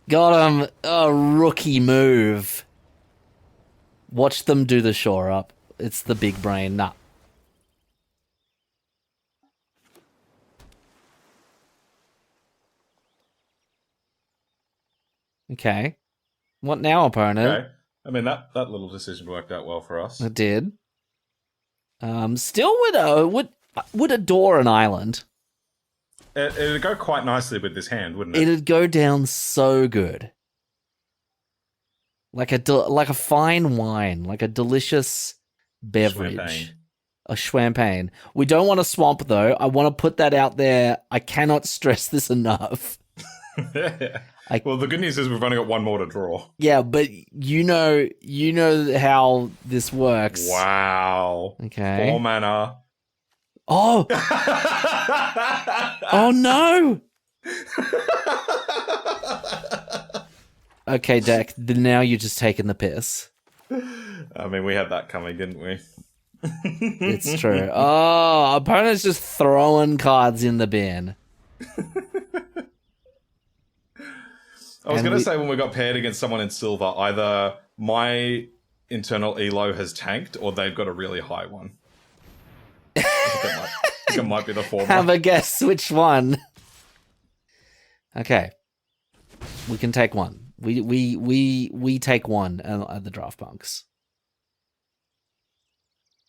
Got him. A rookie move. Watch them do the shore up. It's the big brain. Nah. Okay. What now, opponent? Okay. I mean, that little decision worked out well for us. It did. Still would adore an island. It'd go quite nicely with this hand, wouldn't it? It'd go down so good. Like a fine wine, like a delicious beverage. Champagne. A champagne. We don't want a swamp, though. I want to put that out there. I cannot stress this enough. Well, the good news is we've only got one more to draw. Yeah, but you know how this works. Wow. Okay. 4 mana. Oh. Oh no. Okay, Deck. Now you're just taking the piss. I mean, we had that coming, didn't we? It's true. Oh, opponent's just throwing cards in the bin. I was going to say when we got paired against someone in silver, either my internal elo has tanked or they've got a really high one. I think it might be the former. Have a guess which one. Okay. We can take one. We take one at the draft bunks.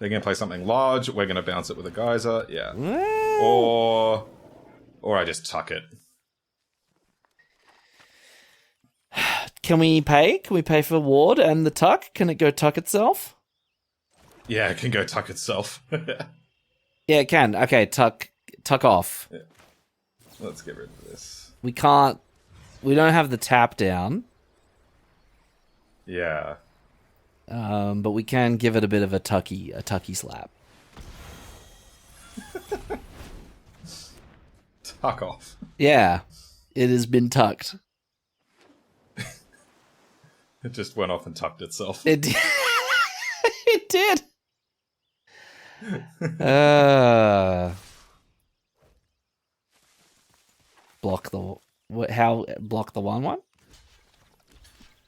They're going to play something large. We're going to bounce it with a geyser. Yeah. Well. Or I just tuck it. Can we pay? Can we pay for ward and the tuck? Can it go tuck itself? Yeah, it can go tuck itself. Yeah, it can. Okay, tuck off. Yeah. Let's get rid of this. We can't. We don't have the tap down. Yeah. But we can give it a bit of a tucky slap. Tuck off. Yeah, it has been tucked. It just went off and tucked itself. It did. It did. Block the how? Block the 1/1.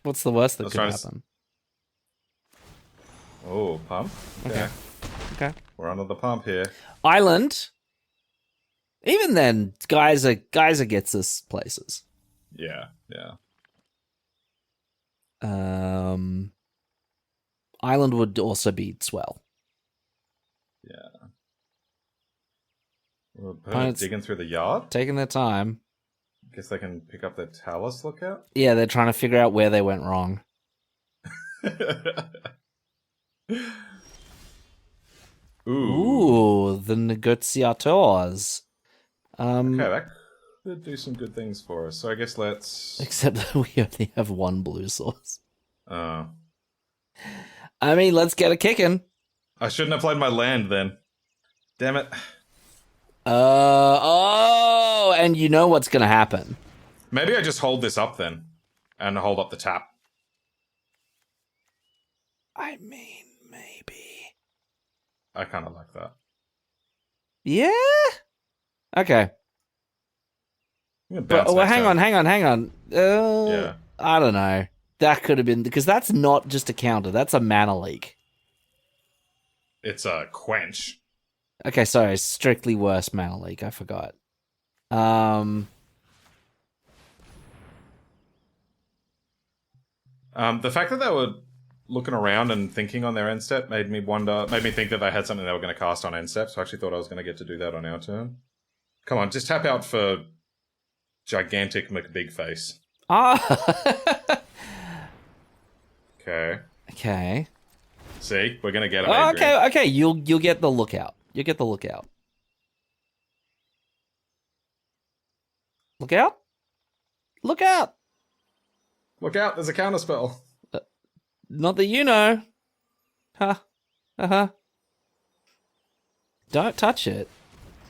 What's the worst that could happen? Oh, pump. Okay. Okay. We're under the pump here. Island. Even then, Geyser gets us places. Yeah. Yeah. Island would also be swell. Yeah. We're digging through the yard. Taking their time. Guess they can pick up their Talus lookout. Yeah, they're trying to figure out where they went wrong. Ooh, the negotiators. okay, They'd do some good things for us. So I guess let's... Except that we only have one blue source. I mean, let's get a kicking. I shouldn't have played my land then. Damn it. Oh, and you know what's going to happen. Maybe I just hold this up then. And hold up the tap. I mean, maybe. I kind of like that. Yeah? Okay. But, well, hang on. Yeah. I don't know. That could have been... Because that's not just a counter. That's a mana leak. It's a quench. Okay, sorry. Strictly worse mana leak. I forgot. The fact that they were looking around and thinking on their end step made me think that they had something they were going to cast on end step, so I actually thought I was going to get to do that on our turn. Come on, just tap out for gigantic McBigface. Ah! Okay. Okay. See? We're going to get him, Oh, Adrian. okay. You'll get the lookout. You'll get the lookout. Lookout? Look out! Look out, there's a counterspell. Not that you know. Huh. Uh-huh. Don't touch it.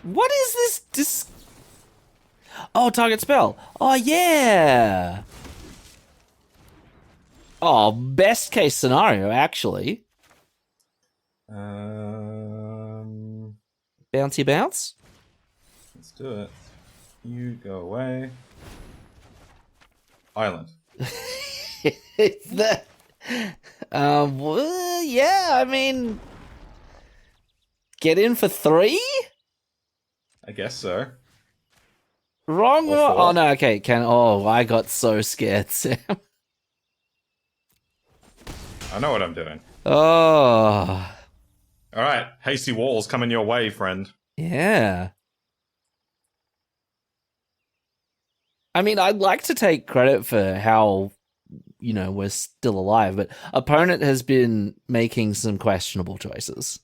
What is this? Oh, target spell. Oh, yeah. Oh, best case scenario, actually. Bouncy bounce? Let's do it. You go away. Island. That... well, yeah, I mean... Get in for 3? I guess so. Wrong Or or... 4. Oh, no, okay. Oh, I got so scared, Sam. I know what I'm doing. Oh... Alright, hasty walls coming your way, friend. Yeah. I mean, I'd like to take credit for how, we're still alive, but opponent has been making some questionable choices.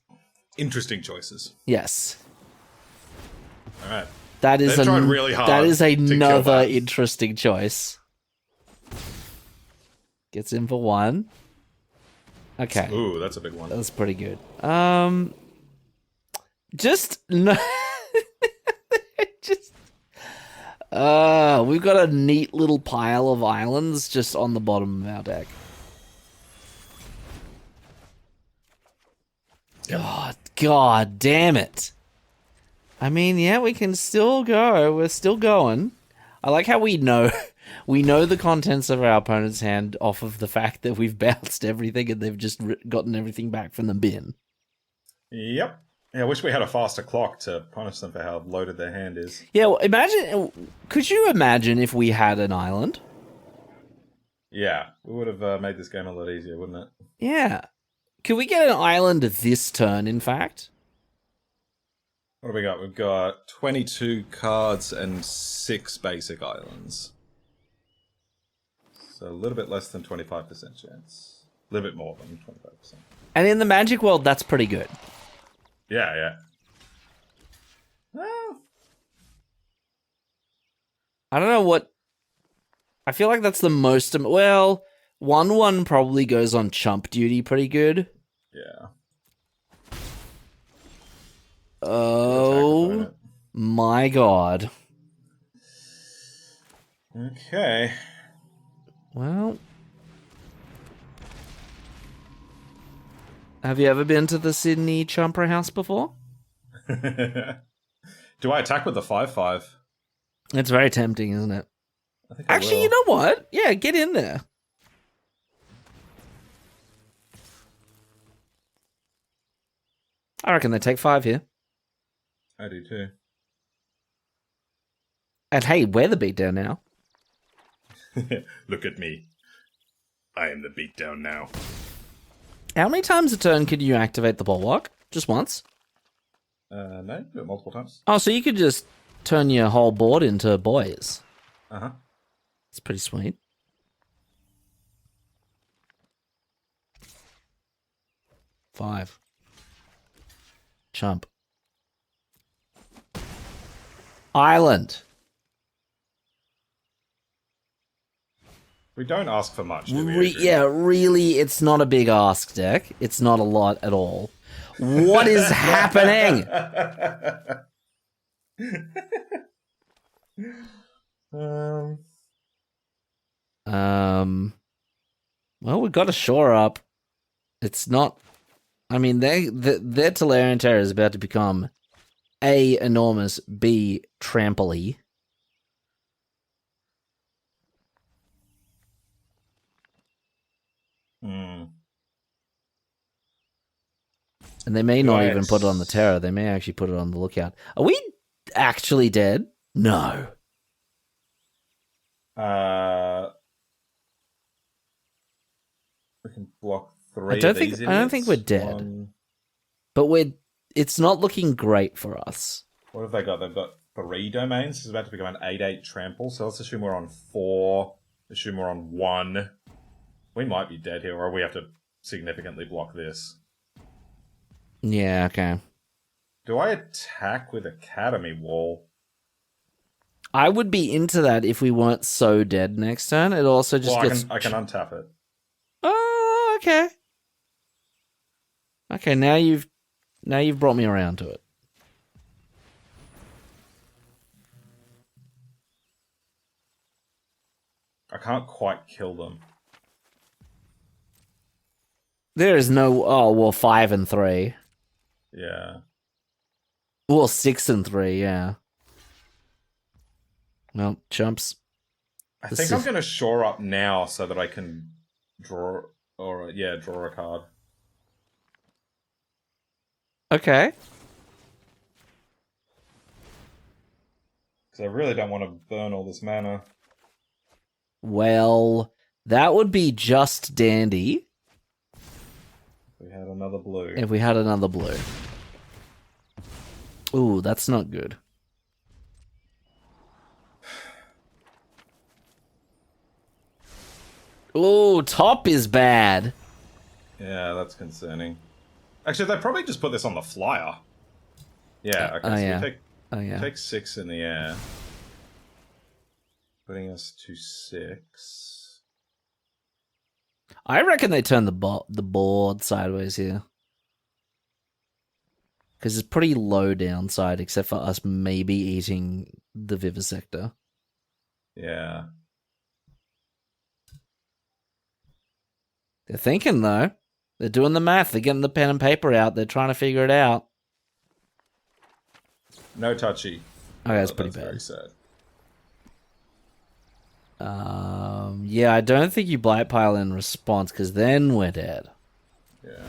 Interesting choices. Yes. Alright. That is They've tried really hard that is to kill another that. interesting choice. Gets in for 1. Okay. Ooh, that's a big one. That's pretty good. Just no. Just. We've got a neat little pile of islands just on the bottom of our deck. God damn it. I mean, yeah, we can still go. We're still going. I like how we know the contents of our opponent's hand off of the fact that we've bounced everything and they've just gotten everything back from the bin. Yep. Yeah, I wish we had a faster clock to punish them for how loaded their hand is. Yeah, well, could you imagine if we had an island? Yeah, we would have made this game a lot easier, wouldn't it? Yeah. Could we get an island this turn, in fact? What do we got? We've got 22 cards and 6 basic islands. So a little bit less than 25% chance. A little bit more than 25%. And in the Magic world, that's pretty good. Yeah. Well, I don't know what... I feel like that's the most... Well, 1/1 probably goes on chump duty pretty good. yeah. Oh, my God. Okay. Well... Have you ever been to the Sydney Chumper House before? Do I attack with the 5/5? It's very tempting, isn't it? I think I Actually, will. you know what? Yeah, get in there. I reckon they take 5 here. I do too. And hey, we're the beatdown now. Look at me. I am the beatdown now. How many times a turn could you activate the bulwark? Just once? No, do it multiple times. Oh, so you could just turn your whole board into boys. Uh-huh. It's pretty sweet. Five. Chump. Island. We don't ask for much, do we? Yeah, really, it's not a big ask, Deck. It's not a lot at all. What is happening? Well, we've got to shore up. It's not. I mean, their Tolarian Terror is about to become A, enormous, B, trampoly. And they may not even put it on the Terror. They may actually put it on the Lookout. Are we actually dead? No. We can block 3 I don't think we're dead. But it's not looking great for us. What have they got? They've got 3 domains. It's about to become an 8/8 trample. So let's assume we're on 4. Assume we're on 1. We might be dead here, or we have to significantly block this. Yeah, okay. Do I attack with Academy Wall? I would be into that if we weren't so dead next turn. It also just gets... I can untap it. Oh, okay. Okay, now you've brought me around to it. I can't quite kill them. There is no... Oh, well, 5 and 3. Yeah. Well, 6 and 3, yeah. Well, chumps. I think I'm going to shore up now so that I can draw a card. Okay. Because I really don't want to burn all this mana. Well, that would be just dandy. If we had another blue. If we had another blue. Ooh, that's not good. Ooh, top is bad. Yeah, that's concerning. Actually, they probably just put this on the flyer. Yeah, okay, we take 6 in the air. Putting us to 6. I reckon they turned the board sideways here. Because it's pretty low downside, except for us maybe eating the Vivisector. Yeah. They're thinking, though. They're doing the math. They're getting the pen and paper out. They're trying to figure it out. No touchy. Okay, that's pretty bad. Very sad. Yeah, I don't think you Blight Pile in response, because then we're dead. Yeah.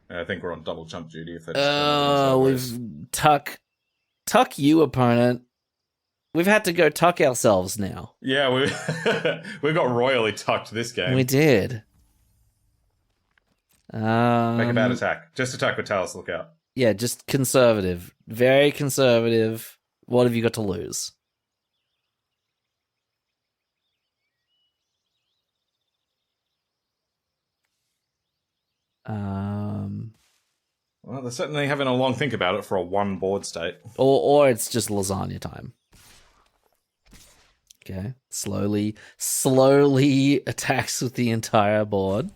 I think we're on double chump duty if they just we've tuck you, opponent. We've had to go tuck ourselves now. Yeah, we got royally tucked this game. We did. Make a bad attack. Just attack with Talus Lookout. Yeah, just conservative. Very conservative. What have you got to lose? Well, they're certainly having a long think about it for a 1 board state. Or it's just lasagna time. Okay. Slowly attacks with the entire board.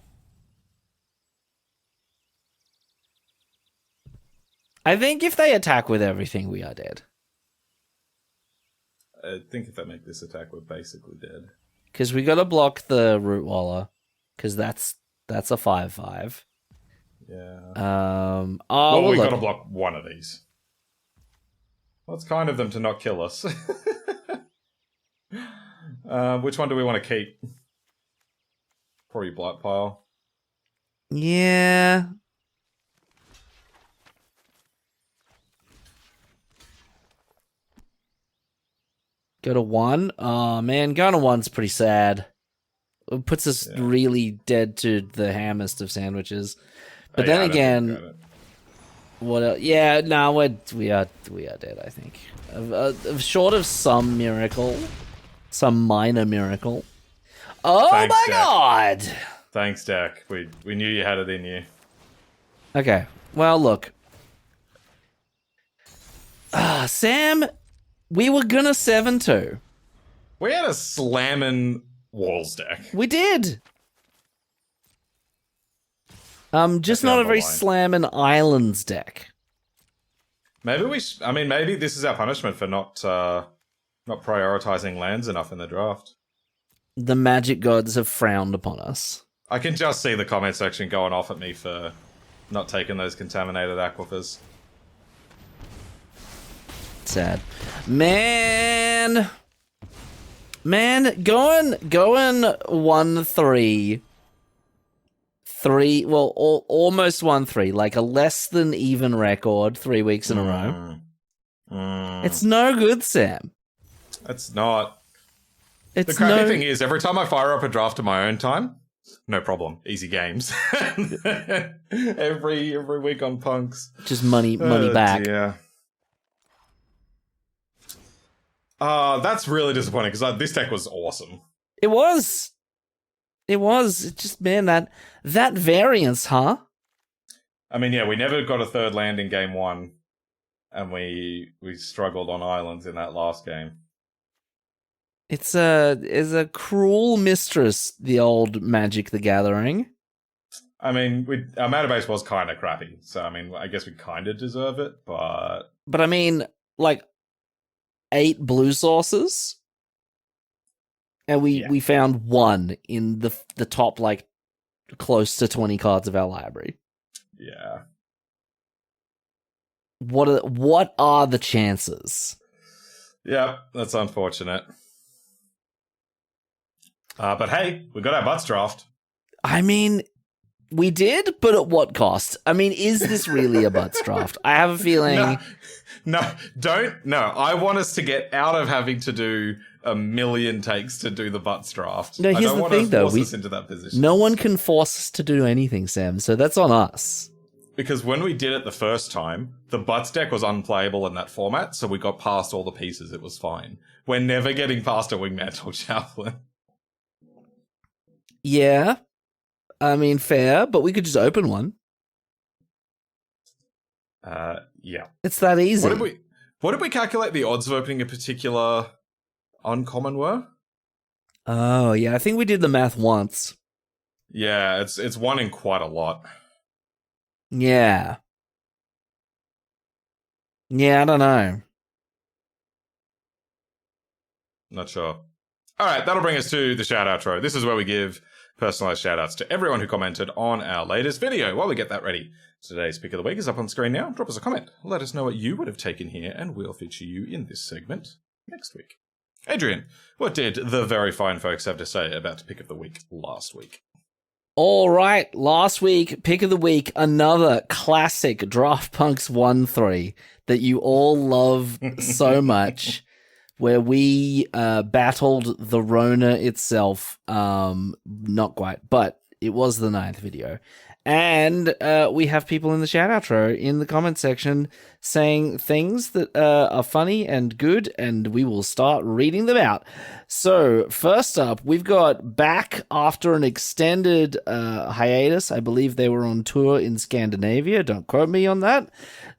I think if they attack with everything, we are dead. I think if they make this attack, we're basically dead. Because we got to block the Root Waller. Because that's a 5/5. Yeah. We got to block one of these. Well, it's kind of them to not kill us. Which one do we want to keep? Probably Blight Pile. Yeah. Go to 1. Oh, man, going to 1's pretty sad. It puts us really dead to the hammiest of sandwiches. But then again, what else? Yeah, no, we are dead, I think. Short of some miracle, some minor miracle. Oh, thanks, my Jack. God! Thanks, Dak. We knew you had it in you. Okay, well, look. Sam, we were gonna 7-2. We had a slamming Walls deck. We did. Just not a very slamming islands deck. Maybe maybe this is our punishment for not prioritizing lands enough in the draft. The magic gods have frowned upon us. I can just see the comment section going off at me for not taking those contaminated aquifers. Sad. Man, going 1-3. Almost 1-3, like a less than even record 3 weeks in a row. It's no good, Sam. It's not. The crappy thing is, every time I fire up a draft in my own time, no problem, easy games. every week on Punks, just money back. Yeah. That's really disappointing because this deck was awesome. It was. It just, man, that variance, huh? I mean, yeah, we never got a third land in game one, and we struggled on islands in that last game. It's a cruel mistress, the old Magic the Gathering. I mean, our mana base was kind of crappy, so I mean, I guess we kind of deserve it, but I mean, like 8 blue sources. And we found one in the top, like, close to 20 cards of our library. Yeah. What are the chances? Yeah, that's unfortunate. But hey, we got our BUTTS draft. I mean, we did, but at what cost? I mean, is this really a BUTTS draft? I have a feeling... No, I want us to get out of having to do a million takes to do the BUTTS draft. No, here's the thing, though. Force us into that position. No one can force us to do anything, Sam, so that's on us. Because when we did it the first time, the BUTTS deck was unplayable in that format, so we got past all the pieces. It was fine. We're never getting past a Wingmantle Chaplain. Yeah. I mean, fair, but we could just open one. Yeah. It's that easy. What did we calculate the odds of opening a particular uncommon were? Oh, yeah, I think we did the math once. Yeah, it's one in quite a lot. Yeah. Yeah, I don't know. Not sure. All right, that'll bring us to the shout outro. This is where we give personalized shout outs to everyone who commented on our latest video. While we get that ready, today's pick of the week is up on screen now. Drop us a comment. Let us know what you would have taken here, and we'll feature you in this segment next week. Adrian, what did the very fine folks have to say about pick of the week last week? All right, last week, pick of the week, another classic Draft Punks 1-3 that you all love so much, where we battled the Rona itself. Not quite, but it was the 9th video. And we have people in the shout outro in the comment section saying things that are funny and good, and we will start reading them out. So first up, we've got back after an extended hiatus. I believe they were on tour in Scandinavia. Don't quote me on that.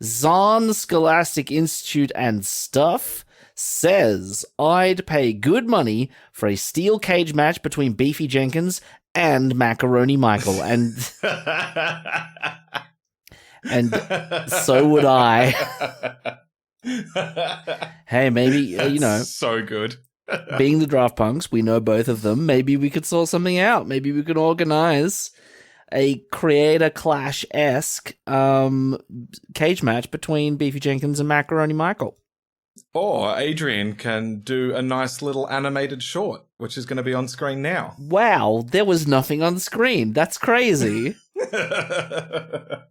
Zahn Scholastic Institute and Stuff says, I'd pay good money for a steel cage match between Beefy Jenkins and Macaroni Michael, and so would I. Hey, maybe so good. Being the Draft Punks, we know both of them. Maybe we could sort something out. Maybe we could organize a Creator Clash-esque cage match between Beefy Jenkins and Macaroni Michael. Or Adrian can do a nice little animated short, which is going to be on screen now. Wow, there was nothing on screen. That's crazy. It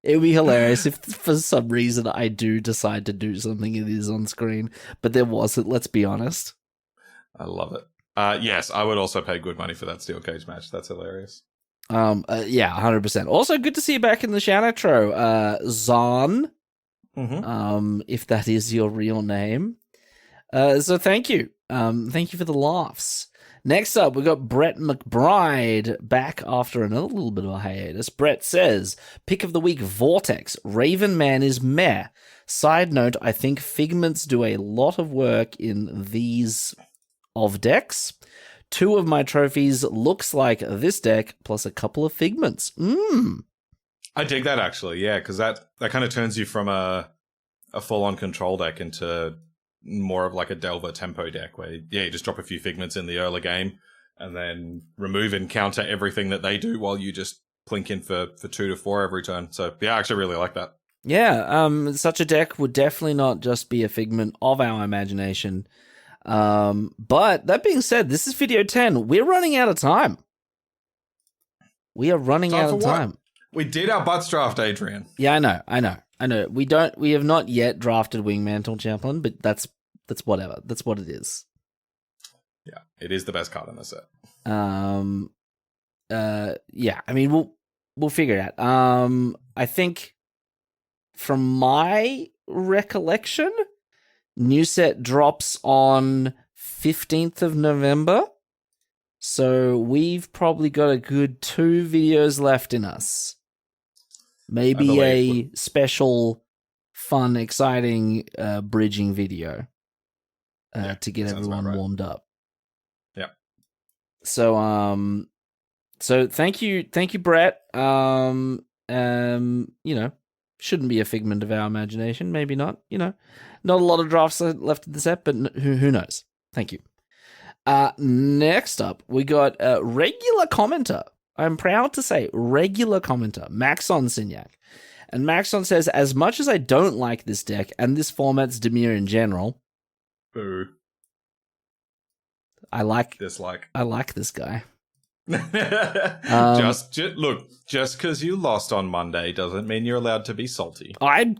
would be hilarious if for some reason I do decide to do something it is on screen, but there wasn't, let's be honest. I love it. Yes, I would also pay good money for that steel cage match. That's hilarious. Yeah, 100%. Also, good to see you back in the shout outro. Zahn. Mm-hmm. If that is your real name. So thank you. Thank you for the laughs. Next up, we got Brett McBride back after another little bit of a hiatus. Brett says, pick of the week, Vortex. Raven Man is meh. Side note, I think Figments do a lot of work in these of decks. 2 of my trophies looks like this deck, plus a couple of figments. I dig that, actually, yeah, because that kind of turns you from a full-on control deck into more of like a Delver tempo deck, where, you just drop a few figments in the early game, and then remove and counter everything that they do while you just plink in for 2 to 4 every turn. So, yeah, I actually really like that. Yeah, such a deck would definitely not just be a figment of our imagination. But that being said, this is video 10. We're running out of time. We are running out of time. We did our butts draft, Adrian. Yeah, I know. We have not yet drafted Wingmantle Champion, but that's whatever. That's what it is. Yeah, it is the best card in the set. Yeah, I mean, we'll figure it out. I think from my recollection, new set drops on 15th of November. So we've probably got a good 2 videos left in us. Maybe a special, fun, exciting bridging video to get everyone warmed up. Yeah. So thank you, Brett. You know, shouldn't be a figment of our imagination. Maybe not. You know, not a lot of drafts left in the set, but who knows? Thank you. Next up, we got a regular commenter. I'm proud to say regular commenter, Maxon Signac. And Maxon says, as much as I don't like this deck and this format's demure in general, boo. I like this guy. Just because you lost on Monday doesn't mean you're allowed to be salty. I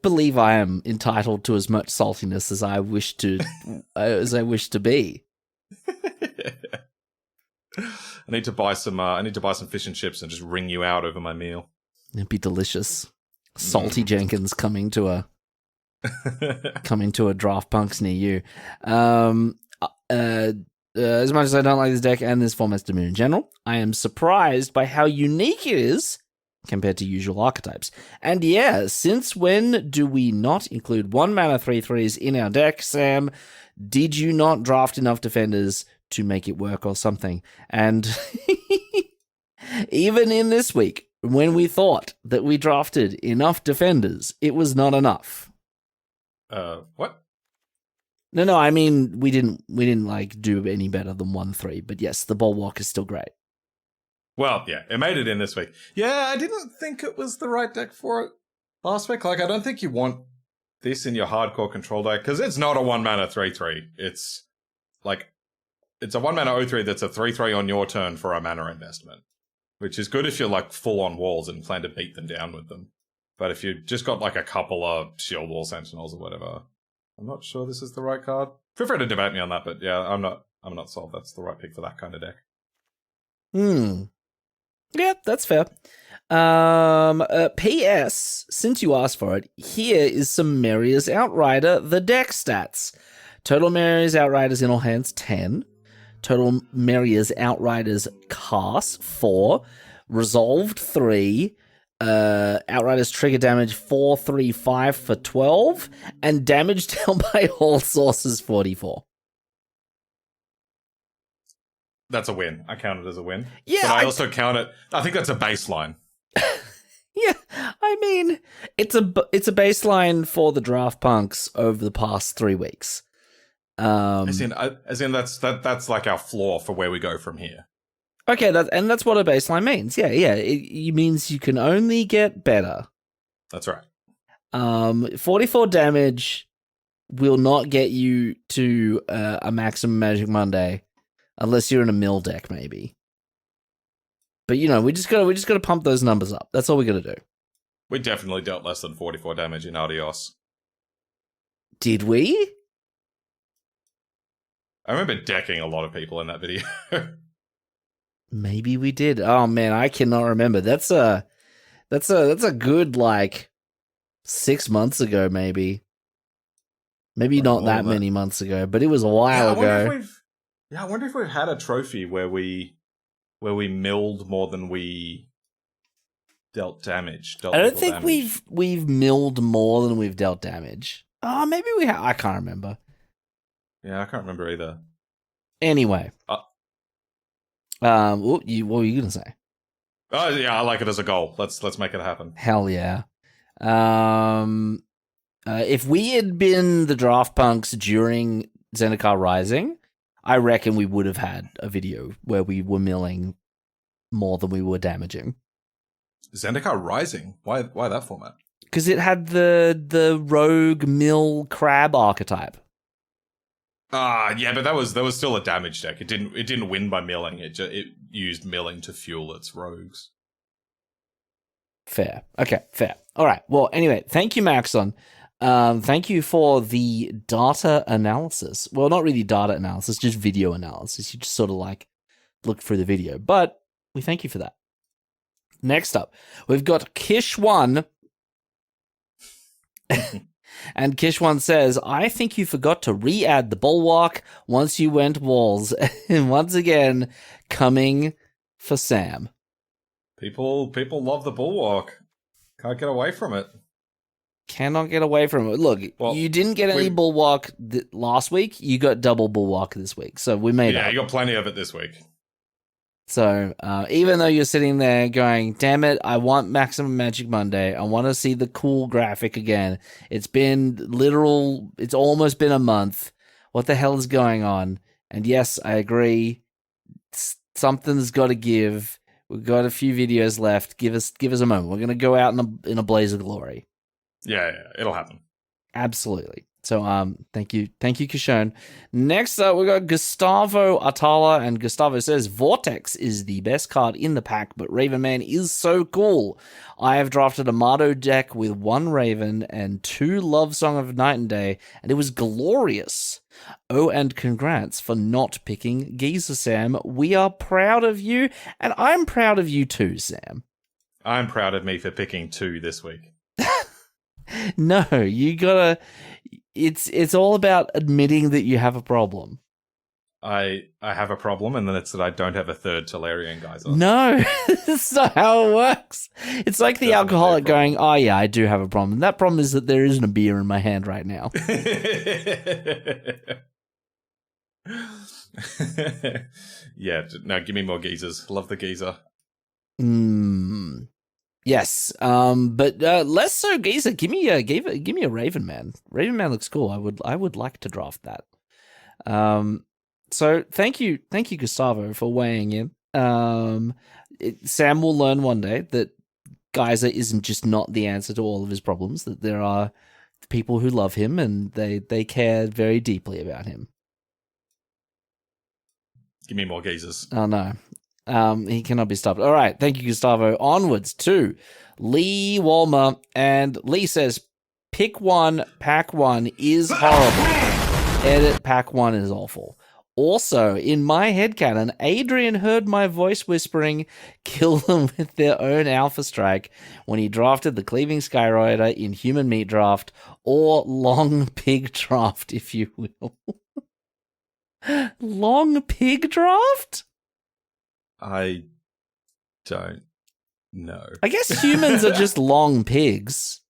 believe I am entitled to as much saltiness as I wish to to be. I need to buy some fish and chips and just wring you out over my meal. It'd be delicious. Salty Jenkins coming to a draft punks near you. As much as I don't like this deck and this format's demure in general, I am surprised by how unique it is compared to usual archetypes. And yeah, since when do we not include 1-mana 3/3s in our deck, Sam? Did you not draft enough defenders to make it work or something? And even in this week, when we thought that we drafted enough defenders, it was not enough. What? No, I mean, we didn't like do any better than 1/3, but yes, the Bulwark is still great. Well, yeah, it made it in this week. Yeah, I didn't think it was the right deck for it last week. Like, I don't think you want this in your hardcore control deck, because it's not a 1-mana 3/3. It's a 1-mana 0/3 that's a 3/3 on your turn for a mana investment, which is good if you're like full on walls and plan to beat them down with them. But if you've just got like a couple of Shield Wall Sentinels or whatever, I'm not sure this is the right card. Feel free to debate me on that, but yeah, I'm not sold that's the right pick for that kind of deck. Yeah, that's fair. P.S. Since you asked for it, here is some Meria's Outrider, the deck stats. Total Meria's Outriders in all hands, 10. Total Meria's Outriders cast, 4. Resolved, 3. Outriders trigger damage 4, 3, 5 for 12. And damage dealt by all sources, 44. That's a win. I count it as a win. Yeah, but I also count it. I think that's a baseline. Yeah, I mean, it's a baseline for the draft punks over the past 3 weeks. As in that's like our floor for where we go from here. Okay, that's what a baseline means. Yeah, it means you can only get better. That's right. 44 damage will not get you to a maximum Magic Monday. Unless you're in a mill deck, maybe. But you know, we just gotta pump those numbers up. That's all we gotta do. We definitely dealt less than 44 damage in Adios. Did we? I remember decking a lot of people in that video. Maybe we did. Oh man, I cannot remember. That's a good like 6 months ago, maybe. Maybe not that many months ago, but it was a while ago. I wonder if we've had a trophy where we milled more than we dealt damage. I don't think we've milled more than we've dealt damage. Oh, maybe we have. I can't remember. Yeah, I can't remember either. Anyway. What were you going to say? Oh, yeah, I like it as a goal. Let's make it happen. Hell yeah. If we had been the Draft Punks during Zendikar Rising, I reckon we would have had a video where we were milling more than we were damaging. Zendikar Rising? Why that format? Because it had the rogue mill crab archetype. Yeah, but that was still a damage deck. It didn't win by milling. It used milling to fuel its rogues. Fair. Okay, fair. All right. Well, anyway, thank you, Maxon. Thank you for the data analysis. Well, not really data analysis, just video analysis. You just sort of like look through the video. But we thank you for that. Next up, we've got Kish1. And Kish1 says, I think you forgot to re-add the Bulwark once you went walls. And once again, coming for Sam. People love the Bulwark. Can't get away from it. Cannot get away from it. Look, you didn't get any Bulwark last week. You got double Bulwark this week. So we made up. Yeah, you got plenty of it this week. So even though you're sitting there going, damn it, I want Maximum Magic Monday. I want to see the cool graphic again. It's almost been a month. What the hell is going on? And yes, I agree. Something's got to give. We've got a few videos left. Give us a moment. We're going to go out in a blaze of glory. Yeah, it'll happen. Absolutely. So, thank you, Kishon. Next up, we got Gustavo Atala, and Gustavo says, Vortex is the best card in the pack, but Raven Man is so cool. I have drafted a Mardo deck with 1 Raven and 2 Love Song of Night and Day, and it was glorious. Oh, and congrats for not picking Geezer, Sam. We are proud of you, and I'm proud of you too, Sam. I'm proud of me for picking 2 this week. No, you gotta... It's all about admitting that you have a problem. I have a problem, and then it's that I don't have a third Tolarian Geyser. No, that's not how it works. It's like the alcoholic going, oh yeah, I do have a problem. That problem is that there isn't a beer in my hand right now. Yeah, no, give me more geezers. Love the geezer. Yes, but less so geezer. Give me a Raven Man. Raven Man looks cool. I would like to draft that. So thank you, Gustavo, for weighing in. Sam will learn one day that Geyser isn't just not the answer to all of his problems. That there are people who love him and they care very deeply about him. Give me more geezers. Oh no. He cannot be stopped. All right. Thank you, Gustavo. Onwards to Lee Walmer. And Lee says, pick 1, pack 1 is horrible. Edit, pack 1 is awful. Also, in my headcanon, Adrian heard my voice whispering, kill them with their own Alpha Strike when he drafted the Cleaving Skyrider in Human Meat Draft, or Long Pig Draft, if you will. Long Pig Draft? I don't know. I guess humans are just long pigs.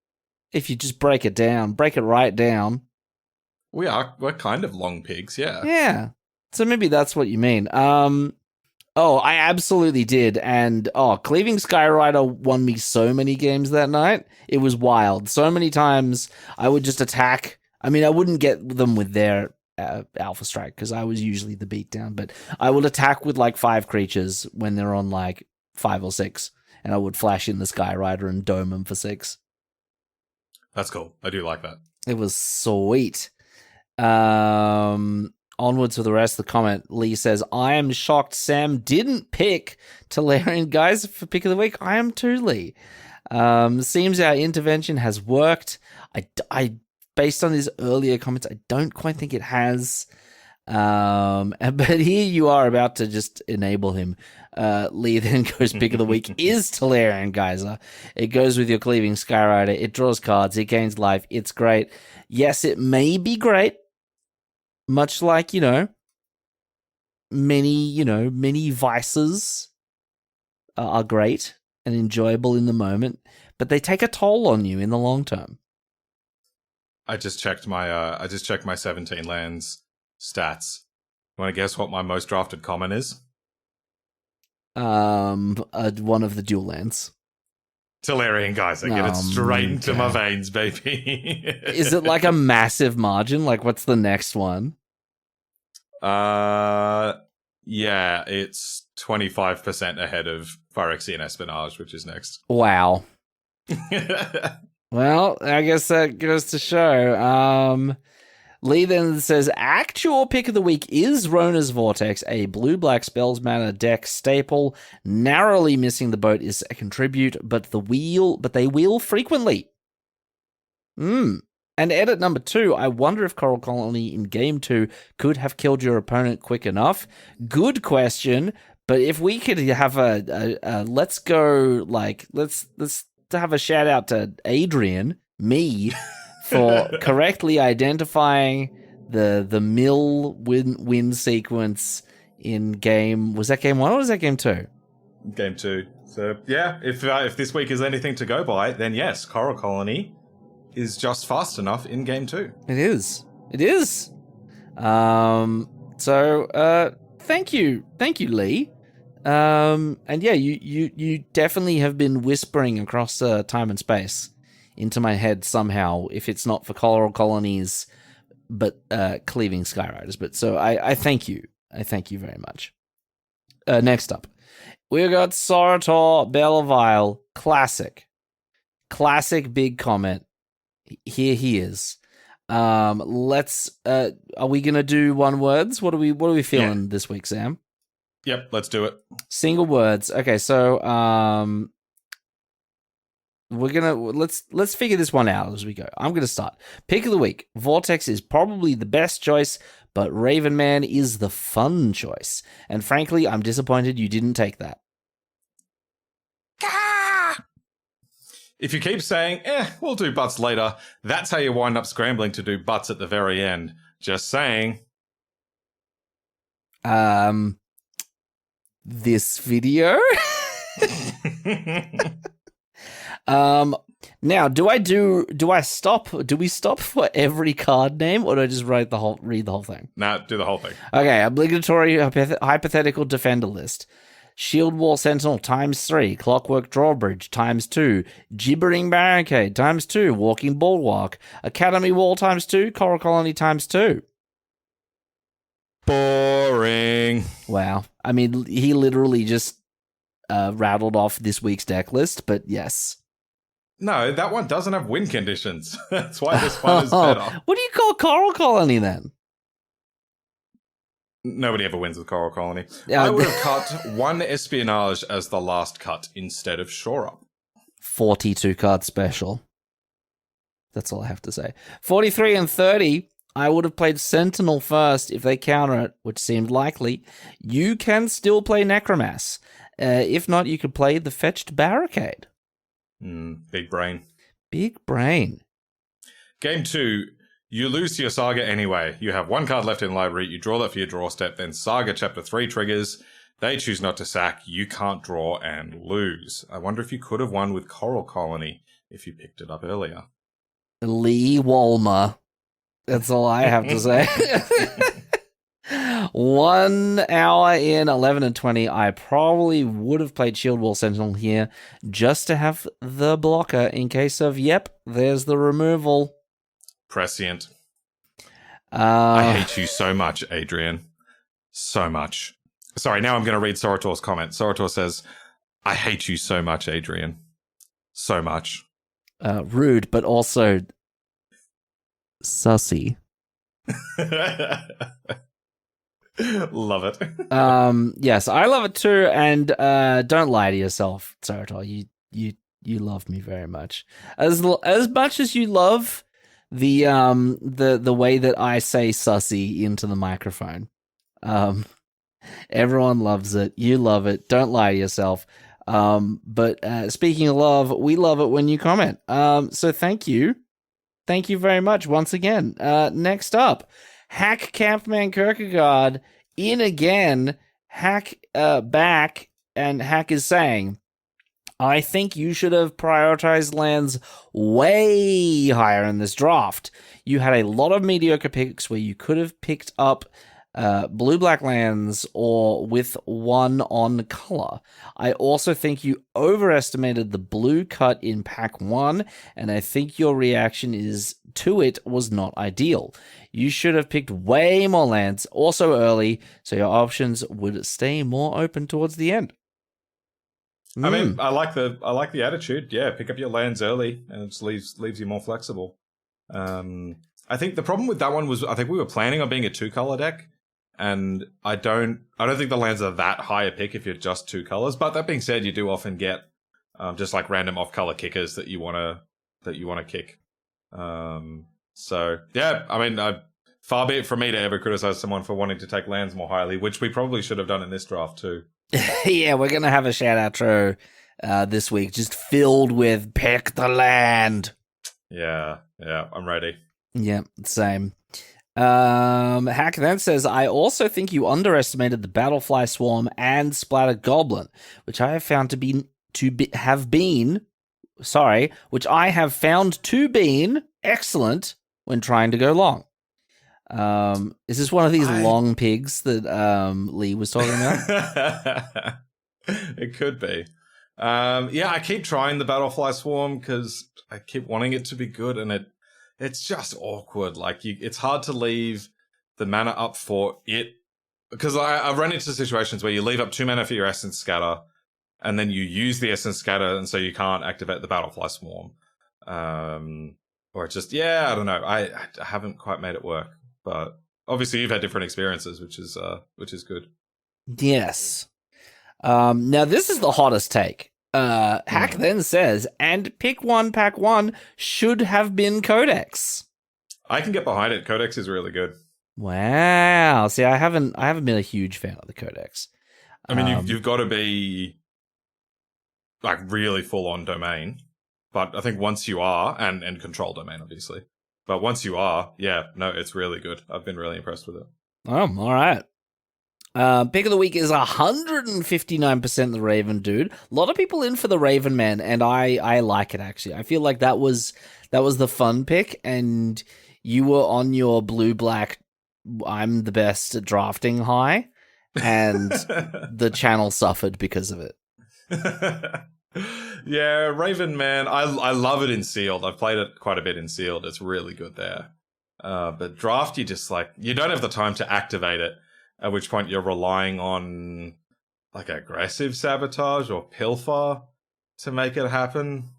If you just break it right down. We're kind of long pigs, yeah. Yeah. So maybe that's what you mean. I absolutely did. And Cleaving Skyrider won me so many games that night. It was wild. So many times I would just attack. I mean, I wouldn't get them with their Alpha Strike because I was usually the beatdown, but I would attack with like 5 creatures when they're on like 5 or 6, and I would flash in the Skyrider and dome them for 6. That's cool. I do like that. It was sweet. Onwards with the rest of the comment. Lee says, I am shocked Sam didn't pick Tolarian Geyser for pick of the week. I am too, Lee. Seems our intervention has worked. I based on his earlier comments, I don't quite think it has. But here you are about to just enable him. Lee then goes pick of the week is Tolarian Geyser. It goes with your Cleaving Skyrider. It draws cards. It gains life. It's great. Yes, it may be great. Much like, many vices are great and enjoyable in the moment, but they take a toll on you in the long term. I just checked my 17 lands stats, Want to guess what my most drafted common is? One of the dual lands. Tellurian Geyser. Get it straight into my veins, baby. Is it like a massive margin? Like, what's the next one? Yeah, it's 25% ahead of Phyrexian Espionage, which is next. Wow. Well, I guess that goes to show. Lee then says, actual pick of the week is Rona's Vortex, a blue-black spells mana deck staple. Narrowly missing the boat is a contribute, but they wheel frequently. And edit number 2, I wonder if Coral Colony in game 2 could have killed your opponent quick enough. Good question, but if we could have let's have a shout out to Adrian, me, for correctly identifying the mill win sequence in game. Was that game 1 or was that game 2? Game 2. So yeah, if this week is anything to go by, then yes, Coral Colony is just fast enough in game 2. It is. So thank you, Lee. And yeah, you definitely have been whispering across time and space into my head somehow, if it's not for Coral Colonies, but cleaving Skyriders. But so I thank you. I thank you very much. Next up, we got Sarator Belleville. Classic big comment. Here he is. Let's. Are we gonna do one words? What are we feeling this week, Sam? Yep, let's do it. Single words. Okay, so we're gonna let's figure this one out as we go. I'm gonna start. Pick of the week. Vortex is probably the best choice, but Raven Man is the fun choice. And frankly, I'm disappointed you didn't take that. If you keep saying, we'll do butts later, that's how you wind up scrambling to do butts at the very end. Just saying. This video? Now, do we stop for every card name, or do I just read the whole thing? No, do the whole thing. Okay, obligatory hypothetical defender list. Shield Wall Sentinel ×3, Clockwork Drawbridge ×2, Gibbering Barricade ×2, Walking Bulwark, Academy Wall ×2, Coral Colony ×2. Boring. Wow. I mean, he literally just rattled off this week's deck list, but yes. No, that one doesn't have win conditions. That's why this one is better. What do you call Coral Colony then? Nobody ever wins with Coral Colony. I would have cut one Espionage as the last cut instead of Shore Up. 42 card special. That's all I have to say. 43 and 30. I would have played Sentinel first if they counter it, which seemed likely. You can still play Necromass. If not, you could play the fetched Barricade. Big brain. Big brain. Game 2. You lose to your Saga anyway. You have one card left in library, you draw that for your draw step, then Saga Chapter 3 triggers. They choose not to sack, you can't draw and lose. I wonder if you could have won with Coral Colony if you picked it up earlier. Lee Walmer. That's all I have to say. 1 hour in, 11 and 20. I probably would have played Shield Wall Sentinel here just to have the blocker in case of, there's the removal. Prescient. I hate you so much, Adrian. So much. Sorry, now I'm going to read Sorator's comment. Sorator says, I hate you so much, Adrian. So much. Rude, but also sussy. Love it. Yes, I love it too, and don't lie to yourself, Sorator. You love me very much. As much as you love the way that I say sussy into the microphone. Everyone loves it. You love it. Don't lie to yourself. But speaking of love, we love it when you comment. So thank you. Thank you very much once again. Next up, Hack Campman Kierkegaard in again. Hack back, and Hack is saying, I think you should have prioritized lands way higher in this draft. You had a lot of mediocre picks where you could have picked up blue-black lands or with 1 on color. I also think you overestimated the blue cut in pack 1, and I think your reaction to it was not ideal. You should have picked way more lands, also early, so your options would stay more open towards the end. I mean, I like the attitude. Yeah, pick up your lands early, and it just leaves you more flexible. I think the problem with that one was I think we were planning on being a 2-color deck, and I don't think the lands are that high a pick if you're just 2 colors. But that being said, you do often get just like random off-color kickers that you want to kick. So yeah, I mean, far be it from me to ever criticize someone for wanting to take lands more highly, which we probably should have done in this draft too. Yeah, we're gonna have a shout outro this week, just filled with pick the land. Yeah, I'm ready. Yeah, same. Hack then says, I also think you underestimated the Battlefly Swarm and Splatter Goblin, which I have found which I have found to been excellent when trying to go long. Is this one of these long pigs that Lee was talking about? It could be. Yeah, I keep trying the Battlefly Swarm because I keep wanting it to be good, and it's just awkward. Like, it's hard to leave the mana up for it, because I've run into situations where you leave up 2 mana for your Essence Scatter, and then you use the Essence Scatter, and so you can't activate the Battlefly Swarm. Or it's just, I don't know. I haven't quite made it work. But obviously you've had different experiences, which is good. Yes. Now this is the hottest take. Hack then says, and pick 1, pack 1 should have been Codex. I can get behind it. Codex is really good. Wow. See, I haven't been a huge fan of the Codex. I mean, you've got to be like really full on domain, but I think once you are, and control domain obviously. But once you are, it's really good. I've been really impressed with it. Oh, all right. Pick of the week is 159% the Raven Dude. A lot of people in for the Raven Man, and I like it, actually. I feel like that was the fun pick, and you were on your blue-black I'm the best at drafting high, and the channel suffered because of it. Yeah, Raven Man, I love it in Sealed. I've played it quite a bit in Sealed. It's really good there. But Draft, you don't have the time to activate it, at which point you're relying on like aggressive sabotage or pilfer to make it happen.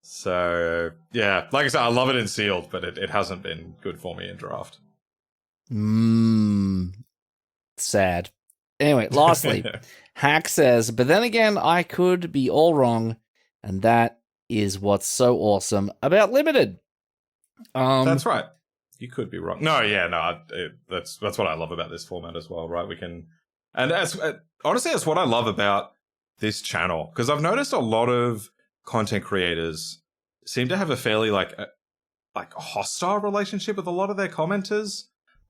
So yeah, like I said, I love it in Sealed, but it hasn't been good for me in Draft. Sad. Anyway, lastly, Hack says, but then again, I could be all wrong, and that is what's so awesome about Limited. That's right. You could be wrong. That's what I love about this format as well, right? Honestly, that's what I love about this channel, because I've noticed a lot of content creators seem to have a fairly like hostile relationship with a lot of their commenters.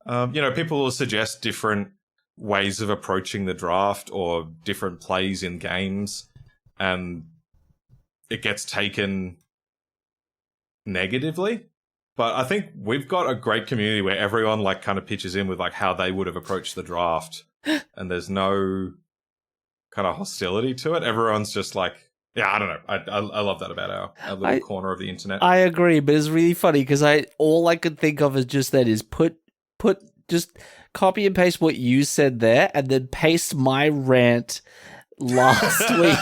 People will suggest different ways of approaching the draft or different plays in games, and it gets taken negatively. But I think we've got a great community where everyone like kind of pitches in with like how they would have approached the draft, and there's no kind of hostility to it. Everyone's just like, I don't know. I love that about our little corner of the internet. I agree, but it's really funny because all I could think of is just that is put just copy and paste what you said there, and then paste my rant last week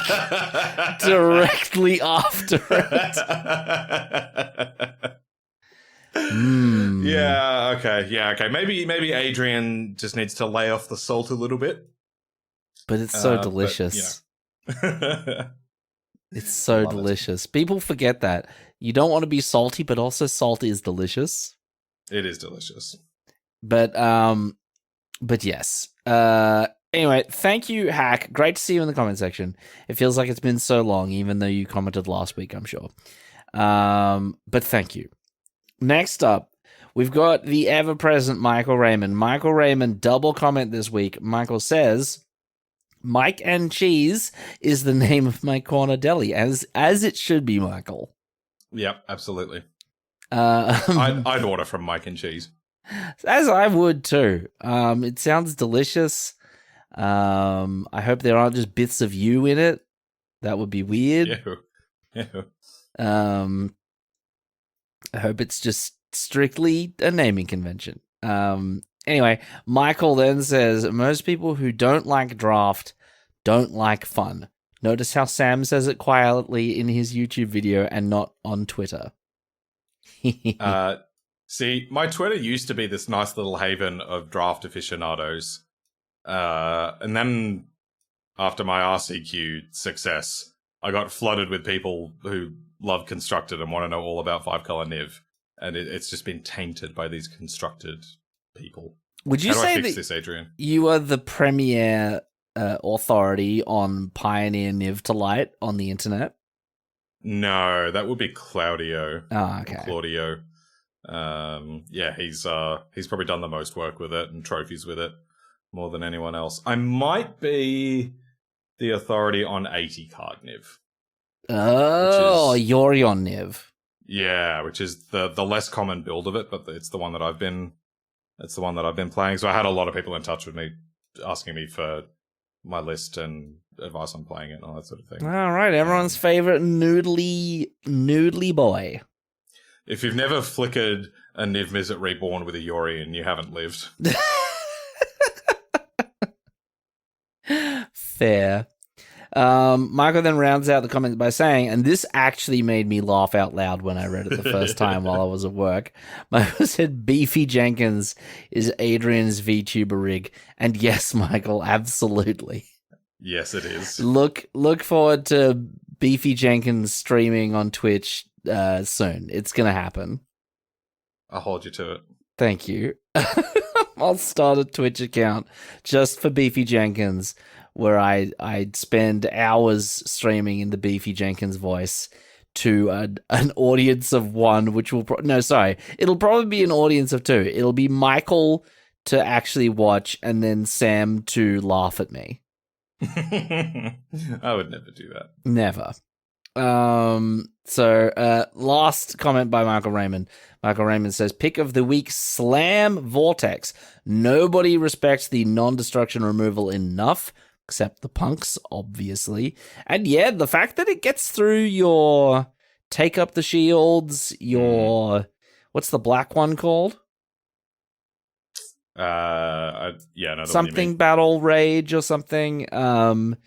directly after it. Yeah, okay. Maybe Adrian just needs to lay off the salt a little bit. But it's so delicious. It's so delicious. People forget that. You don't want to be salty, but also salt is delicious. It is delicious. But yes. Anyway, thank you, Hack. Great to see you in the comment section. It feels like it's been so long, even though you commented last week, I'm sure. But thank you. Next up, we've got the ever-present Michael Raymond. Michael Raymond, double comment this week. Michael says, Mike and Cheese is the name of my corner deli, as it should be, Michael. Yep, absolutely. I'd order from Mike and Cheese. As I would too. It sounds delicious. I hope there aren't just bits of you in it. That would be weird. Ew. I hope it's just strictly a naming convention. Anyway, Michael then says, most people who don't like draft don't like fun. Notice how Sam says it quietly in his YouTube video and not on Twitter. See, my Twitter used to be this nice little haven of draft aficionados. And then after my RCQ success, I got flooded with people who love constructed and want to know all about 5-color Niv. And it's just been tainted by these constructed people. Would you How do say I fix that this, Adrian? you are the premier authority on Pioneer Niv to Light on the internet? No, that would be Claudio. Oh, okay. Claudio. Yeah, he's probably done the most work with it and trophies with it more than anyone else. I might be the authority on 80 card Niv. Oh, you're on Niv. Yeah, which is the less common build of it, but it's the one that I've been playing. So I had a lot of people in touch with me asking me for my list and advice on playing it and all that sort of thing. All right, everyone's favorite noodly boy. If you've never flickered a Niv Mizzet Reborn with a Yorion, you haven't lived. Fair. Michael then rounds out the comments by saying, and this actually made me laugh out loud when I read it the first time while I was at work. Michael said, Beefy Jenkins is Adrian's VTuber rig. And yes, Michael, absolutely. Yes, it is. Look forward to Beefy Jenkins streaming on Twitch soon. It's going to happen. I'll hold you to it. Thank you. I'll start a Twitch account just for Beefy Jenkins, where I'd spend hours streaming in the Beefy Jenkins voice to an audience of one, which will it'll probably be an audience of two. It'll be Michael to actually watch, and then Sam to laugh at me. I would never do that. Never. Last comment by Michael Raymond. Michael Raymond says, pick of the week, Slam Vortex. Nobody respects the non-destruction removal enough, except the punks, obviously. And yeah, the fact that it gets through your take up the shields, your what's the black one called? Something battle rage or something. Kind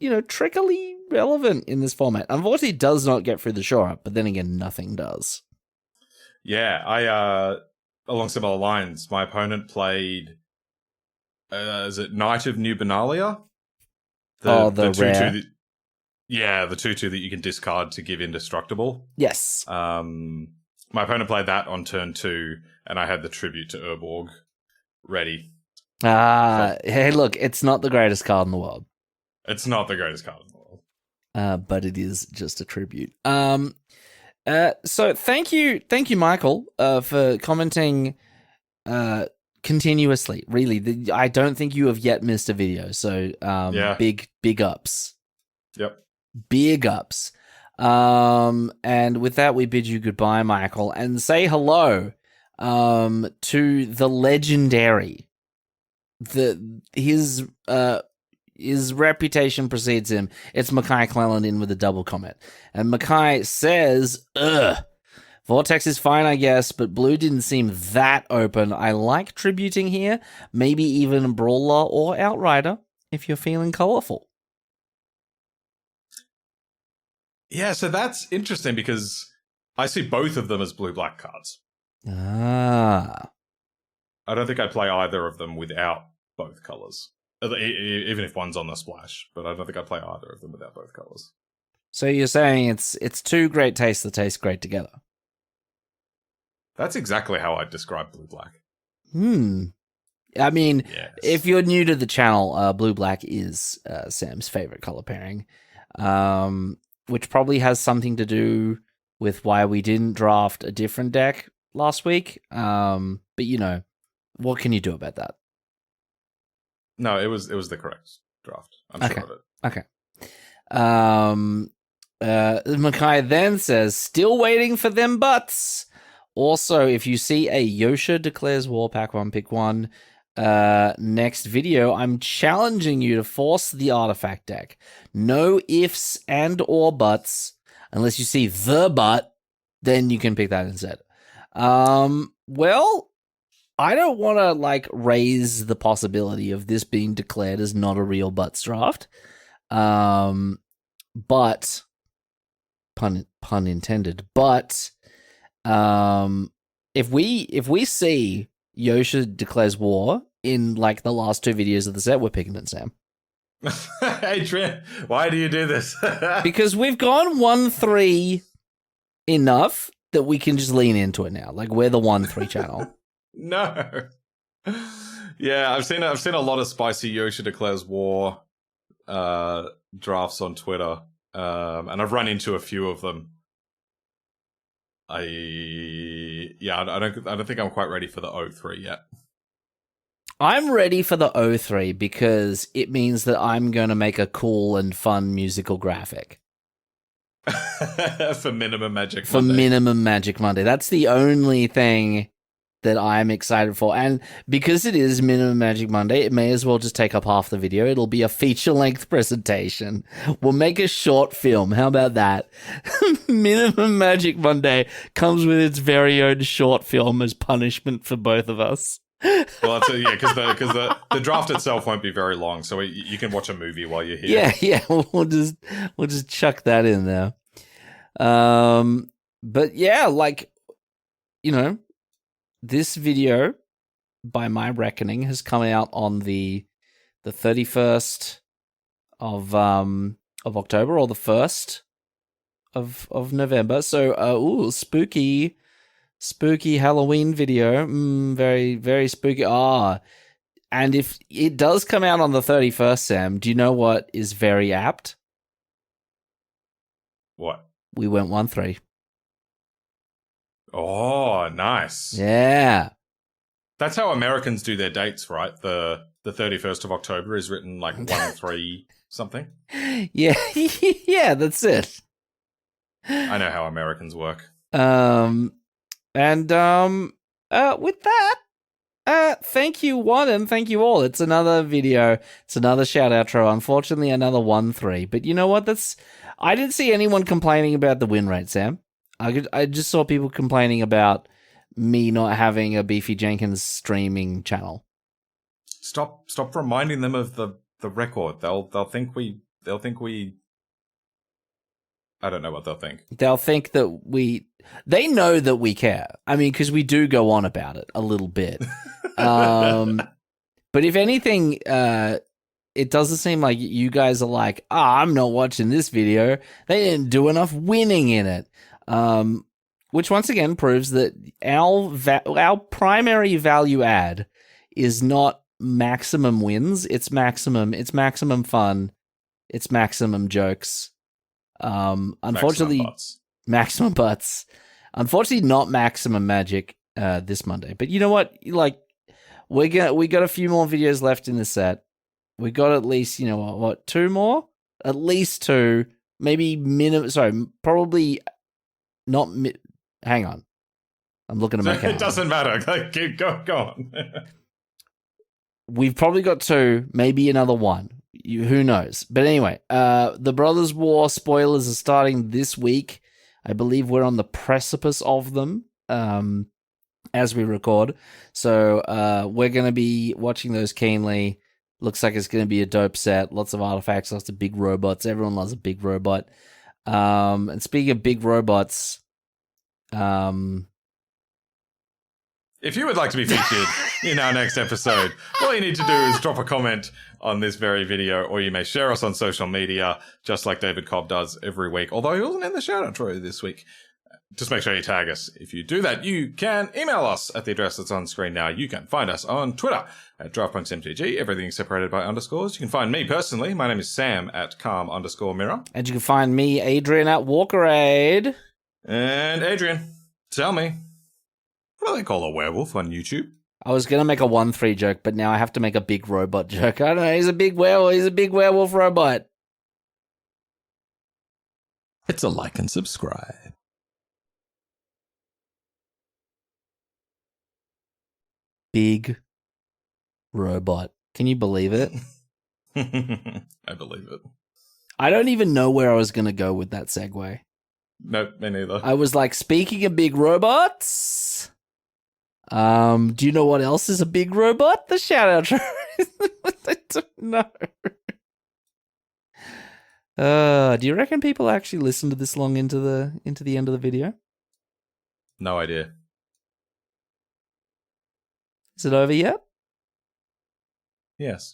of trickily relevant in this format. Unfortunately, it does not get through the shore up, but then again, nothing does. Yeah, I along similar lines, my opponent played is it Knight of New Benalia? The rare. 2/2 the 2/2 that you can discard to give indestructible. Yes. My opponent played that on turn 2, and I had the tribute to Urborg ready. Hey, look, it's not the greatest card in the world. It's not the greatest card in the world. But it is just a tribute. So thank you, Michael, for commenting continuously. Really, I don't think you have yet missed a video. So big ups. Yep. Big ups. And with that, we bid you goodbye, Michael, and say hello to the legendary. His reputation precedes him. It's Mackay Cleland in with a double comment. And Mackay says, Vortex is fine, I guess, but blue didn't seem that open. I like tributing here. Maybe even Brawler or Outrider if you're feeling colorful. Yeah, so that's interesting because I see both of them as blue-black cards. I don't think I play either of them without both colors. Even if one's on the splash, but I don't think I play either of them without both colors. So you're saying it's two great tastes that taste great together. That's exactly how I'd describe blue-black. I mean, yes. If you're new to the channel, blue-black is Sam's favorite color pairing, which probably has something to do with why we didn't draft a different deck last week. But what can you do about that? No, it was the correct draft. I'm sure of it. Okay. Mackay then says, still waiting for them butts. Also, if you see a Yosha declares war pack 1 pick 1 next video, I'm challenging you to force the artifact deck. No ifs and or buts. Unless you see the butt, then you can pick that instead. Well, I don't want to like raise the possibility of this being declared as not a real butts draft. But pun intended. But if we see Yosha declares war in like the last 2 videos of the set, we're picking it, Sam. Adrian, why do you do this? Because we've gone 1-3 enough that we can just lean into it now. Like we're the 1-3 channel. No. Yeah, I've seen a lot of spicy Yosha declares war drafts on Twitter, and I've run into a few of them. I don't think I'm quite ready for the 0-3 yet. I'm ready for the 0-3 because it means that I'm going to make a cool and fun musical graphic. For Minimum Magic Monday. For Minimum Magic Monday. That's the only thing that I'm excited for. And because it is Minimum Magic Monday, it may as well just take up half the video. It'll be a feature-length presentation. We'll make a short film. How about that? Minimum Magic Monday comes with its very own short film as punishment for both of us. Well, because the draft itself won't be very long, so you can watch a movie while you're here. Yeah, we'll just chuck that in there. But yeah, like, you know, this video, by my reckoning, has come out on the 31st of October or the 1st of November. So, spooky Halloween video. Very, very spooky. And if it does come out on the 31st, Sam, do you know what is very apt? What? We went 1-3. Oh, nice. Yeah. That's how Americans do their dates, right? The 31st of October is written like 1-3 something. Yeah, yeah, that's it. I know how Americans work. With that, thank you one and thank you all. It's another video. It's another shout outro. Unfortunately, another 1-3. But you know what? I didn't see anyone complaining about the win rate, Sam. I just saw people complaining about me not having a Beefy Jenkins streaming channel. Stop reminding them of the record. They'll think we I don't know what they'll think. They'll think that they know that we care. I mean, because we do go on about it a little bit. But if anything, it doesn't seem like you guys are like, I'm not watching this video. They didn't do enough winning in it. Which once again proves that our primary value add is not maximum wins. It's maximum fun. It's maximum jokes. Unfortunately, maximum butts. Unfortunately, not maximum magic this Monday. But you know what? Like, we got a few more videos left in the set. We got at least, you know what, 2 more? At least 2, maybe probably not. Hang on, I'm looking at my calendar. It doesn't matter. Go on. We've probably got 2, maybe another 1. Who knows? But anyway, the Brothers War spoilers are starting this week. I believe we're on the precipice of them as we record. So we're going to be watching those keenly. Looks like it's going to be a dope set. Lots of artifacts, lots of big robots. Everyone loves a big robot. And speaking of big robots, if you would like to be featured in our next episode, all you need to do is drop a comment on this very video, or you may share us on social media, just like David Cobb does every week. Although he wasn't in the shout-out draw this week. Just make sure you tag us. If you do that, you can email us at the address that's on screen now. You can find us on Twitter at DraftPunksMTG. Everything's separated by underscores. You can find me personally. My name is Sam at calm_mirror. And you can find me, Adrian, at Walkerade. And Adrian, tell me, what do they call a werewolf on YouTube? I was going to make a 1-3 joke, but now I have to make a big robot joke. I don't know. He's a big werewolf. He's a big werewolf robot. It's a like and subscribe. Big robot. Can you believe it? I believe it. I don't even know where I was going to go with that segue. Nope, me neither. I was like, speaking of big robots, do you know what else is a big robot? The shout out. I don't know. Do you reckon people actually listen to this long into the end of the video? No idea. Is it over yet? Yes.